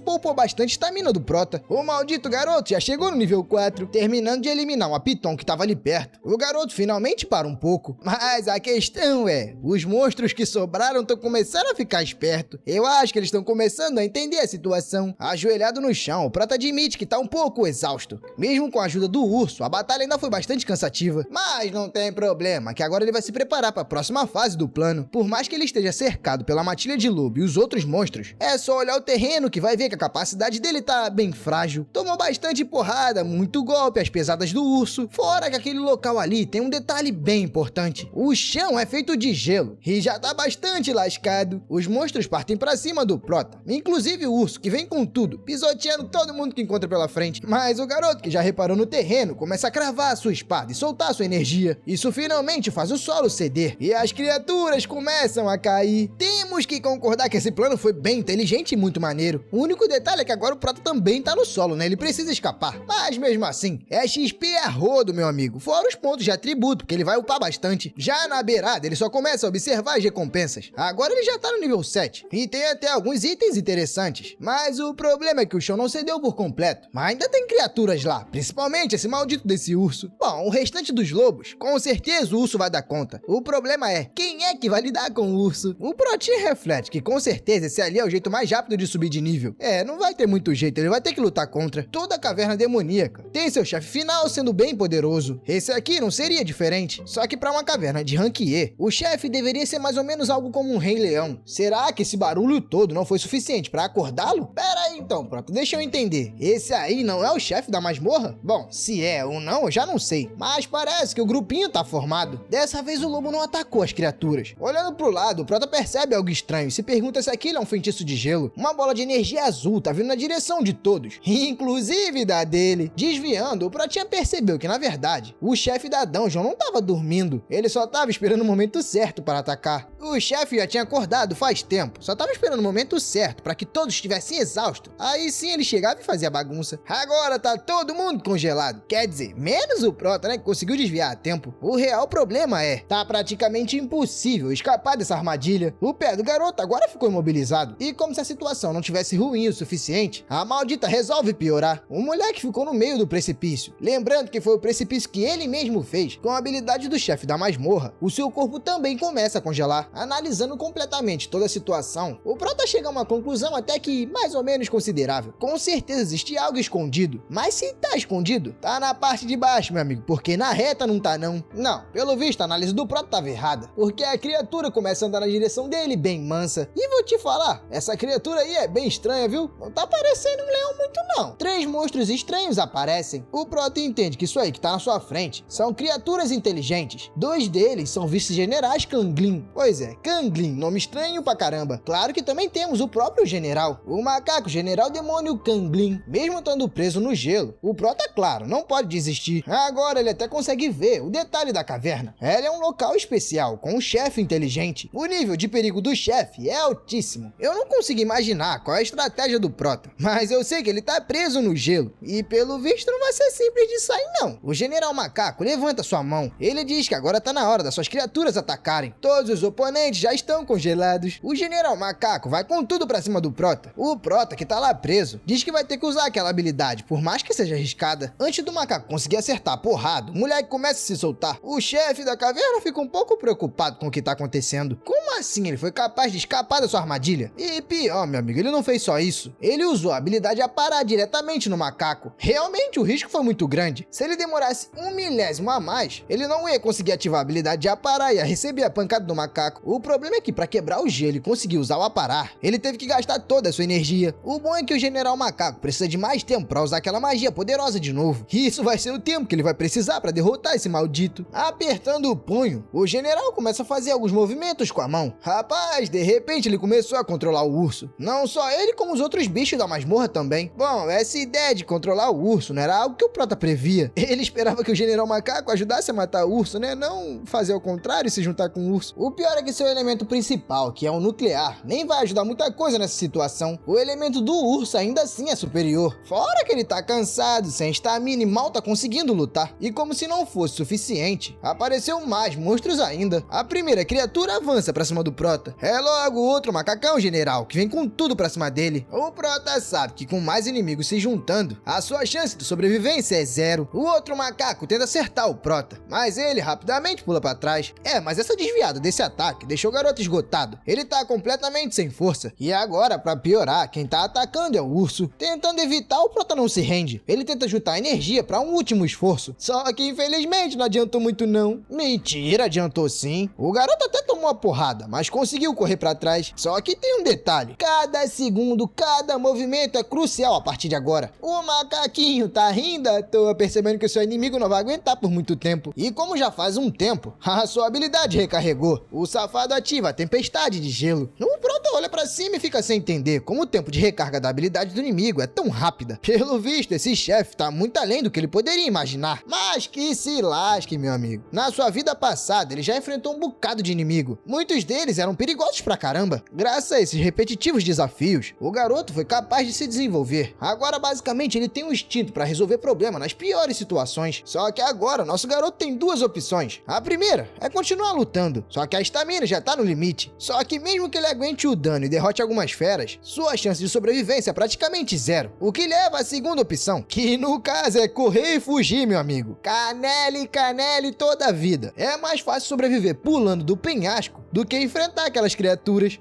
poupou bastante estamina do Prota. O maldito garoto já chegou no nível 4, terminando de eliminar uma Piton que estava ali perto. O garoto finalmente para um pouco. Mas a questão é, os monstros que sobraram estão começando a ficar espertos. Eu acho que eles estão começando a entender a situação. Ajoelhado no chão, o Prota admite que tá um pouco exausto. Mesmo com a ajuda do urso, a batalha ainda foi bastante cansativa. Mas não tem problema, que agora ele vai se preparar para a próxima fase do plano. Por mais que ele esteja cercado pela matilha de lobo e os outros monstros, é só olhar o terreno que vai ver que a capacidade dele tá bem frágil. Tomou bastante porrada, muito golpe às pesadas do urso. Fora que aquele local ali tem um detalhe bem importante. O chão é feito de gelo e já tá bastante lascado. Os monstros partem pra cima do Prota, inclusive o urso, que vem com tudo, pisoteando todo mundo que encontra pela frente. Mas o garoto, que já reparou no terreno, começa a cravar a sua espada e soltar sua energia. Isso finalmente faz o solo ceder e as criaturas começam a cair. Temos que concordar que esse plano foi bem inteligente e muito maneiro. O único detalhe é que agora o Prota também tá no solo, né? Ele precisa escapar. Mas mesmo assim, é XP a rodo, meu amigo. Fora os pontos de atributo, porque ele vai upar bastante. Já na beirada, ele só começa a observar as recompensas. Agora ele já tá no nível 7 e tem até alguns itens interessantes. Mas o problema é que o chão não cedeu por completo. Mas ainda tem criaturas lá, principalmente esse maldito desse urso. Bom, o restante dos lobos, com certeza o urso vai dar conta. O problema é, quem é que vai lidar com o urso? O Protinha reflete que com certeza esse ali é o jeito mais rápido de subir de nível. Não vai ter muito jeito, ele vai ter que lutar contra toda a caverna demoníaca. Tem seu chefe final sendo bem poderoso. Esse aqui não seria diferente, só que para uma caverna de Rank E, o chefe deveria ser mais ou menos algo como um rei leão. Será que esse barulho todo não foi suficiente para acordá-lo? Pera aí então, Prota, deixa eu entender. Esse aí não é o chefe da masmorra? Bom, se é ou não, eu já não sei. Mas parece que o grupinho tá formado. Dessa vez o lobo não atacou as criaturas. Olhando pro lado, o Prota percebe algo estranho e se pergunta se aquilo é um feitiço de gelo. Uma bola de energia azul tá vindo na direção de todos, inclusive da dele. Desviando, o Protinha percebeu que, na verdade, o chefe da dungeon não tava dormindo. Ele só tava esperando o momento certo para atacar. O chefe já tinha acordado faz tempo, só tava esperando o momento certo para que todos estivessem exaustos. Aí sim ele chegava e fazia bagunça. Agora tá todo mundo congelado. Quer dizer, menos o Prota, né, que conseguiu desviar a tempo. O real problema é, tá praticamente impossível escapar dessa armadilha. O pé do garoto agora ficou imobilizado. E como se a situação não tivesse ruim o suficiente, a maldita resolve piorar. O moleque ficou no meio do precipício. Lembrando que foi o precipício que ele mesmo fez, com a habilidade do chefe da masmorra. O seu corpo também começa a congelar. Analisando completamente toda a situação, o Prota chega a uma conclusão até que mais ou menos considerável. Com certeza existe algo escondido. Mas se tá escondido, tá na parte de baixo, meu amigo, porque na reta não tá não. Não, pelo visto a análise do Prota tava errada, porque a criatura começa a andar na direção dele bem mansa. E vou te falar, essa criatura aí é bem estranha, viu? Não tá parecendo um leão muito não. 3 monstros estranhos aparecem. O Prota entende que isso aí que tá na sua frente são criaturas inteligentes. 2 deles são vice-generais Kanglin. Pois é, Kanglin, nome estranho pra caramba. Claro que também temos o próprio general, o macaco general demônio Kanglin. Mesmo estando preso no gelo, o Prota, claro, não pode desistir. Agora ele até consegue ver o detalhe da caverna. Ela é um local especial, com um chefe inteligente. O nível de perigo do chefe é altíssimo. Eu não consigo imaginar qual é a estratégia do Prota, mas eu sei que ele tá preso no gelo. E pelo visto não vai ser simples de sair não. O general macaco levanta sua mão. Ele diz que agora tá na hora das suas criaturas atacarem. Todos os oponentes já estão congelados. O general macaco vai com tudo pra cima do Prota. O Prota, que tá lá preso, diz que vai ter que usar aquela habilidade, por mais que seja arriscada. Antes do macaco conseguir acertar a porrada, o moleque começa a se soltar. O chefe da caverna fica um pouco preocupado com o que tá acontecendo. Como assim ele foi capaz de escapar da sua armadilha? E pior, meu amigo, ele não fez só isso. Ele usou a habilidade a parar diretamente no macaco. Realmente o risco foi muito grande. Se ele demorasse 1/1000 a mais, ele não ia conseguir ativar a habilidade de aparar e ia receber a pancada do macaco. O problema é que para quebrar o gelo e conseguir usar o aparar, ele teve que gastar toda a sua energia. O bom é que o general macaco precisa de mais tempo para usar aquela magia poderosa de novo. E isso vai ser o tempo que ele vai precisar para derrotar esse maldito. Apertando o punho, o general começa a fazer alguns movimentos com a mão. Rapaz, de repente ele começou a controlar o urso. Não só ele, como os outros bichos da masmorra também. Bom, essa ideia de controlar o urso não era algo que o Prota previa. Ele esperava que o general macaco ajudasse a matar o urso, né? Não fazer ao contrário e se juntar com o urso. O pior é que seu elemento principal, que é o nuclear, nem vai ajudar muita coisa nessa situação. O elemento do urso ainda assim é superior. Fora que ele tá cansado, sem estamina Mini mal tá conseguindo lutar. E como se não fosse suficiente, apareceu mais monstros ainda. A primeira criatura avança pra cima do Prota. É logo outro macacão general, que vem com tudo pra cima dele. O Prota sabe que com mais inimigos se juntando, a sua chance de sobrevivência é zero. O outro macaco tenta acertar o Prota, mas ele rapidamente pula pra trás. Mas essa desviada desse ataque deixou o garoto esgotado. Ele tá completamente sem força. E agora, pra piorar, quem tá atacando é o urso. Tentando evitar, o Prota não se rende. Ele tenta juntar energia pra um último esforço. Só que infelizmente não adiantou muito não. Mentira, adiantou sim. O garoto até tomou a porrada, mas conseguiu correr pra trás. Só que tem um detalhe. Cada segundo, cada movimento é crucial a partir de agora. O macaquinho tá rindo à toa, percebendo que o seu inimigo não vai aguentar por muito tempo. E como já faz um tempo, a sua habilidade recarregou. O safado ativa a tempestade de gelo. O Prota olha pra cima e fica sem entender como o tempo de recarga da habilidade do inimigo é tão rápida. Pelo visto, esse chefe tá muito além do que ele poderia imaginar. Mas que se lasque, meu amigo. Na sua vida passada, ele já enfrentou um bocado de inimigo. Muitos deles eram perigosos pra caramba. Graças a esses repetitivos desafios, o garoto foi capaz de se desenvolver. Agora, basicamente, ele tem um instinto pra resolver problema nas piores situações. Só que agora, nosso garoto tem duas opções. A primeira é continuar lutando, só que a estamina já tá no limite. Só que mesmo que ele aguente o dano e derrote algumas feras, sua chance de sobrevivência é praticamente zero. O que leva à segunda opção, que no caso é correr e fugir, meu amigo. Canele, canele toda a vida. É mais fácil sobreviver pulando do penhasco do que enfrentar aquelas criaturas.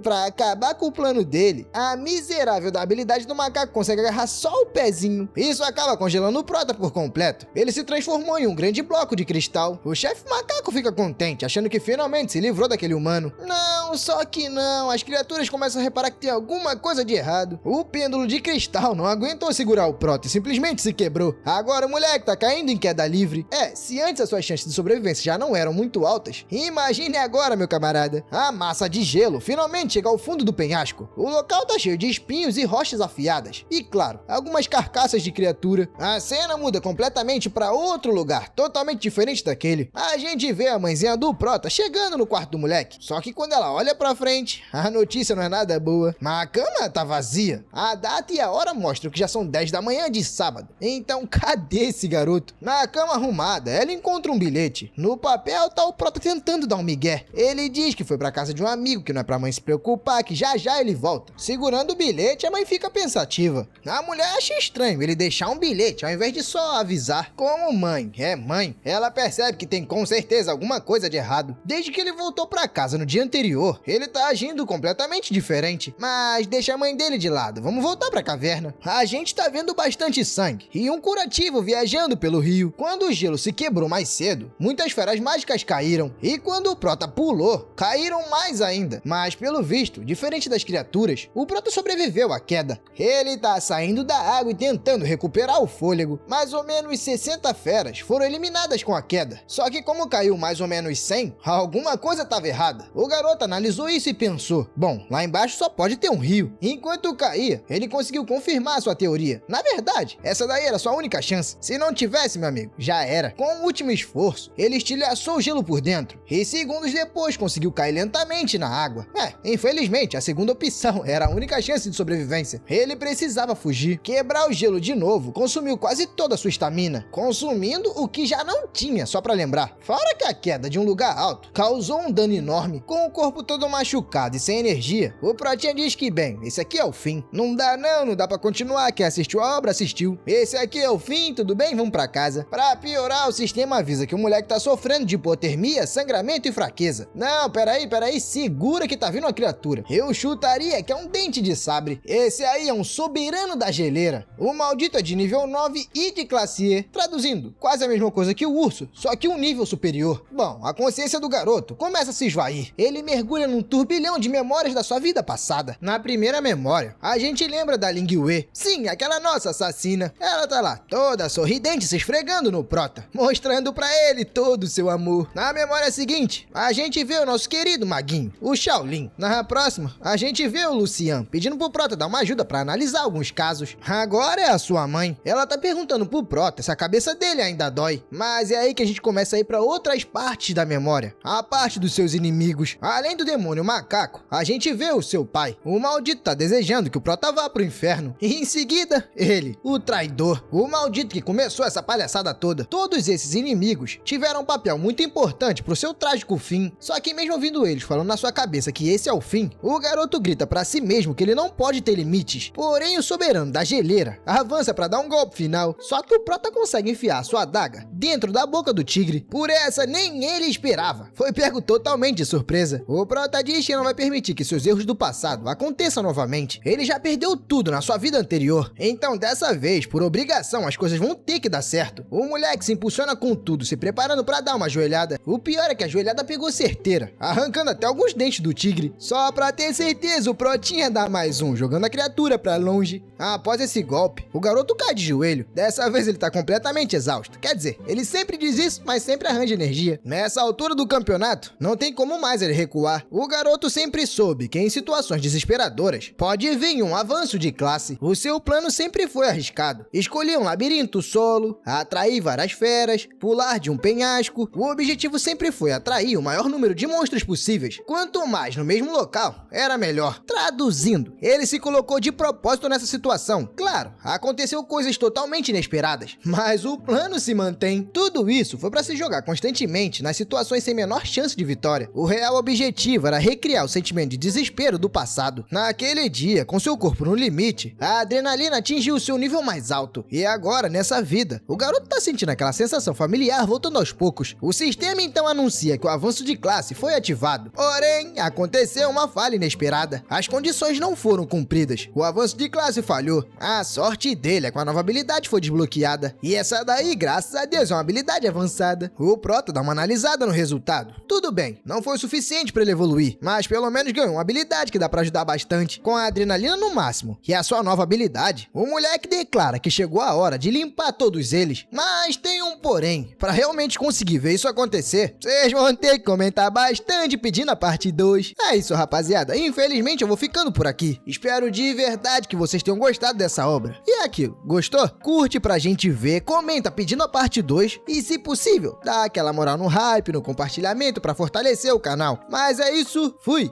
Pra acabar com o plano dele, a miserável da habilidade do macaco consegue agarrar só o pezinho. Isso acaba congelando o Prota por completo. Ele se transformou em um grande bloco de cristal. O chefe macaco fica contente, achando que finalmente se livrou daquele humano. Não, só que não. As criaturas começam a reparar que tem alguma coisa de errado. O pêndulo de cristal não aguentou segurar o Prota e simplesmente se quebrou. Agora o moleque tá caindo em queda livre. Se antes as suas chances de sobrevivência já não eram muito altas, imagine agora, meu camarada. A massa de gelo finalmente chega ao fundo do penhasco. O local tá cheio de espinhos e rochas afiadas. E claro, algumas carcaças de criatura. A cena muda completamente para outro lugar, totalmente diferente daquele. A gente vê a mãezinha do Prota chegando no quarto do moleque. Só que quando ela olha pra frente, a notícia não é nada boa. A cama tá vazia. A data e a hora mostram que já são 10 da manhã de sábado. Então cadê esse garoto? Na cama arrumada, ela encontra um bilhete. No papel tá o Prota tentando dar um migué. Ele diz que foi pra casa de um amigo, que não é pra mãe se preocupar, que já já ele volta. Segurando o bilhete, a mãe fica pensativa. A mulher acha estranho ele deixar um bilhete ao invés de só avisar. Como mãe é mãe, ela percebe que tem com certeza alguma coisa de errado. Desde que ele voltou pra casa no dia anterior, ele tá agindo completamente diferente. Mas deixa a mãe dele de lado, vamos voltar pra caverna. A gente tá vendo bastante sangue e um curativo viajando pelo rio. Quando o gelo se quebrou mais cedo, muitas feras mágicas caíram. E quando o Prota pulou, caíram mais ainda. Mas pelo visto, diferente das criaturas, o Prota sobreviveu à queda. Ele tá saindo da água e tentando recuperar o fôlego. Mais ou menos 60 feras foram eliminadas com a queda. Só que como caiu mais ou menos 100, alguma coisa estava errada. O garoto analisou isso e pensou, bom, lá embaixo só pode ter um rio. Enquanto caía, ele conseguiu confirmar sua teoria. Na verdade, essa daí era sua única chance. Se não tivesse, meu amigo, já era. Com o último esforço, ele estilhaçou o gelo por dentro e segundos depois conseguiu cair lentamente na água. Infelizmente, a segunda opção era a única chance de sobrevivência. Ele precisava fugir. Quebrar o gelo de novo consumiu quase toda a sua estamina, consumindo o que já não tinha, só pra lembrar. Fora que a queda de um lugar alto causou um dano enorme. Com o corpo todo machucado e sem energia, o Protinha diz que, bem, esse aqui é o fim. Não dá pra continuar. Quem assistiu a obra, assistiu. Esse aqui é o fim, tudo bem? Vamos pra casa. Pra piorar, o sistema avisa que o moleque tá sofrendo de hipotermia, sangramento e fraqueza. Não, peraí, segura que tá vindo uma criatura. Eu chutaria que é um dente de sabre. Esse aí é um soberano da geleira. O maldito é de nível 9 e de classe E. Traduzindo, quase a mesma coisa que o urso, só que um nível superior. Bom, a consciência do garoto começa a se esvair. Ele mergulha num turbilhão de memórias da sua vida passada. Na primeira memória, a gente lembra da Ling Wei. Sim, aquela nossa assassina. Ela tá lá, toda sorridente, se esfregando no Prota, mostrando pra ele todo o seu amor. Na memória seguinte, a gente vê o nosso querido maguinho, o Shaolin. Na Na próxima, a gente vê o Lucian pedindo pro Prota dar uma ajuda pra analisar alguns casos. Agora é a sua mãe. Ela tá perguntando pro Prota se a cabeça dele ainda dói. Mas é aí que a gente começa a ir pra outras partes da memória. A parte dos seus inimigos. Além do demônio macaco, a gente vê o seu pai. O maldito tá desejando que o Prota vá pro inferno. E em seguida, ele, o traidor. O maldito que começou essa palhaçada toda. Todos esses inimigos tiveram um papel muito importante pro seu trágico fim. Só que mesmo ouvindo eles falando na sua cabeça que esse é o fim, o garoto grita pra si mesmo que ele não pode ter limites. Porém, o soberano da geleira avança pra dar um golpe final. Só que o Prota consegue enfiar sua adaga dentro da boca do tigre. Por essa, nem ele esperava. Foi pego totalmente de surpresa. O Prota diz que não vai permitir que seus erros do passado aconteçam novamente. Ele já perdeu tudo na sua vida anterior. Então, dessa vez, por obrigação, as coisas vão ter que dar certo. O moleque se impulsiona com tudo, se preparando pra dar uma joelhada. O pior é que a joelhada pegou certeira, arrancando até alguns dentes do tigre. Só pra ter certeza, o Protinha dá mais um, jogando a criatura pra longe. Após esse golpe, o garoto cai de joelho. Dessa vez ele tá completamente exausto. Quer dizer, ele sempre diz isso, mas sempre arranja energia. Nessa altura do campeonato, não tem como mais ele recuar. O garoto sempre soube que em situações desesperadoras pode vir um avanço de classe. O seu plano sempre foi arriscado. Escolher um labirinto solo, atrair várias feras, pular de um penhasco. O objetivo sempre foi atrair o maior número de monstros possíveis. Quanto mais no mesmo local, era melhor. Traduzindo, ele se colocou de propósito nessa situação. Claro, aconteceu coisas totalmente inesperadas, mas o plano se mantém. Tudo isso foi para se jogar constantemente nas situações sem menor chance de vitória. O real objetivo era recriar o sentimento de desespero do passado. Naquele dia, com seu corpo no limite, a adrenalina atingiu seu nível mais alto. E agora, nessa vida, o garoto tá sentindo aquela sensação familiar voltando aos poucos. O sistema então anuncia que o avanço de classe foi ativado. Porém, aconteceu uma falha inesperada. As condições não foram cumpridas. O avanço de classe falhou. A sorte dele é que a nova habilidade foi desbloqueada. E essa daí, graças a Deus, é uma habilidade avançada. O Prota dá uma analisada no resultado. Tudo bem, não foi o suficiente para ele evoluir, mas pelo menos ganhou uma habilidade que dá para ajudar bastante. Com a adrenalina no máximo, que é a sua nova habilidade, o moleque declara que chegou a hora de limpar todos eles. Mas tem um porém. Para realmente conseguir ver isso acontecer, vocês vão ter que comentar bastante pedindo a parte 2. É isso, rapaziada. Infelizmente eu vou ficando por aqui. Espero de verdade que vocês tenham gostado dessa obra. E é aquilo, gostou? Curte pra gente ver, comenta pedindo a parte 2 e, se possível, dá aquela moral no hype, no compartilhamento pra fortalecer o canal. Mas é isso, fui!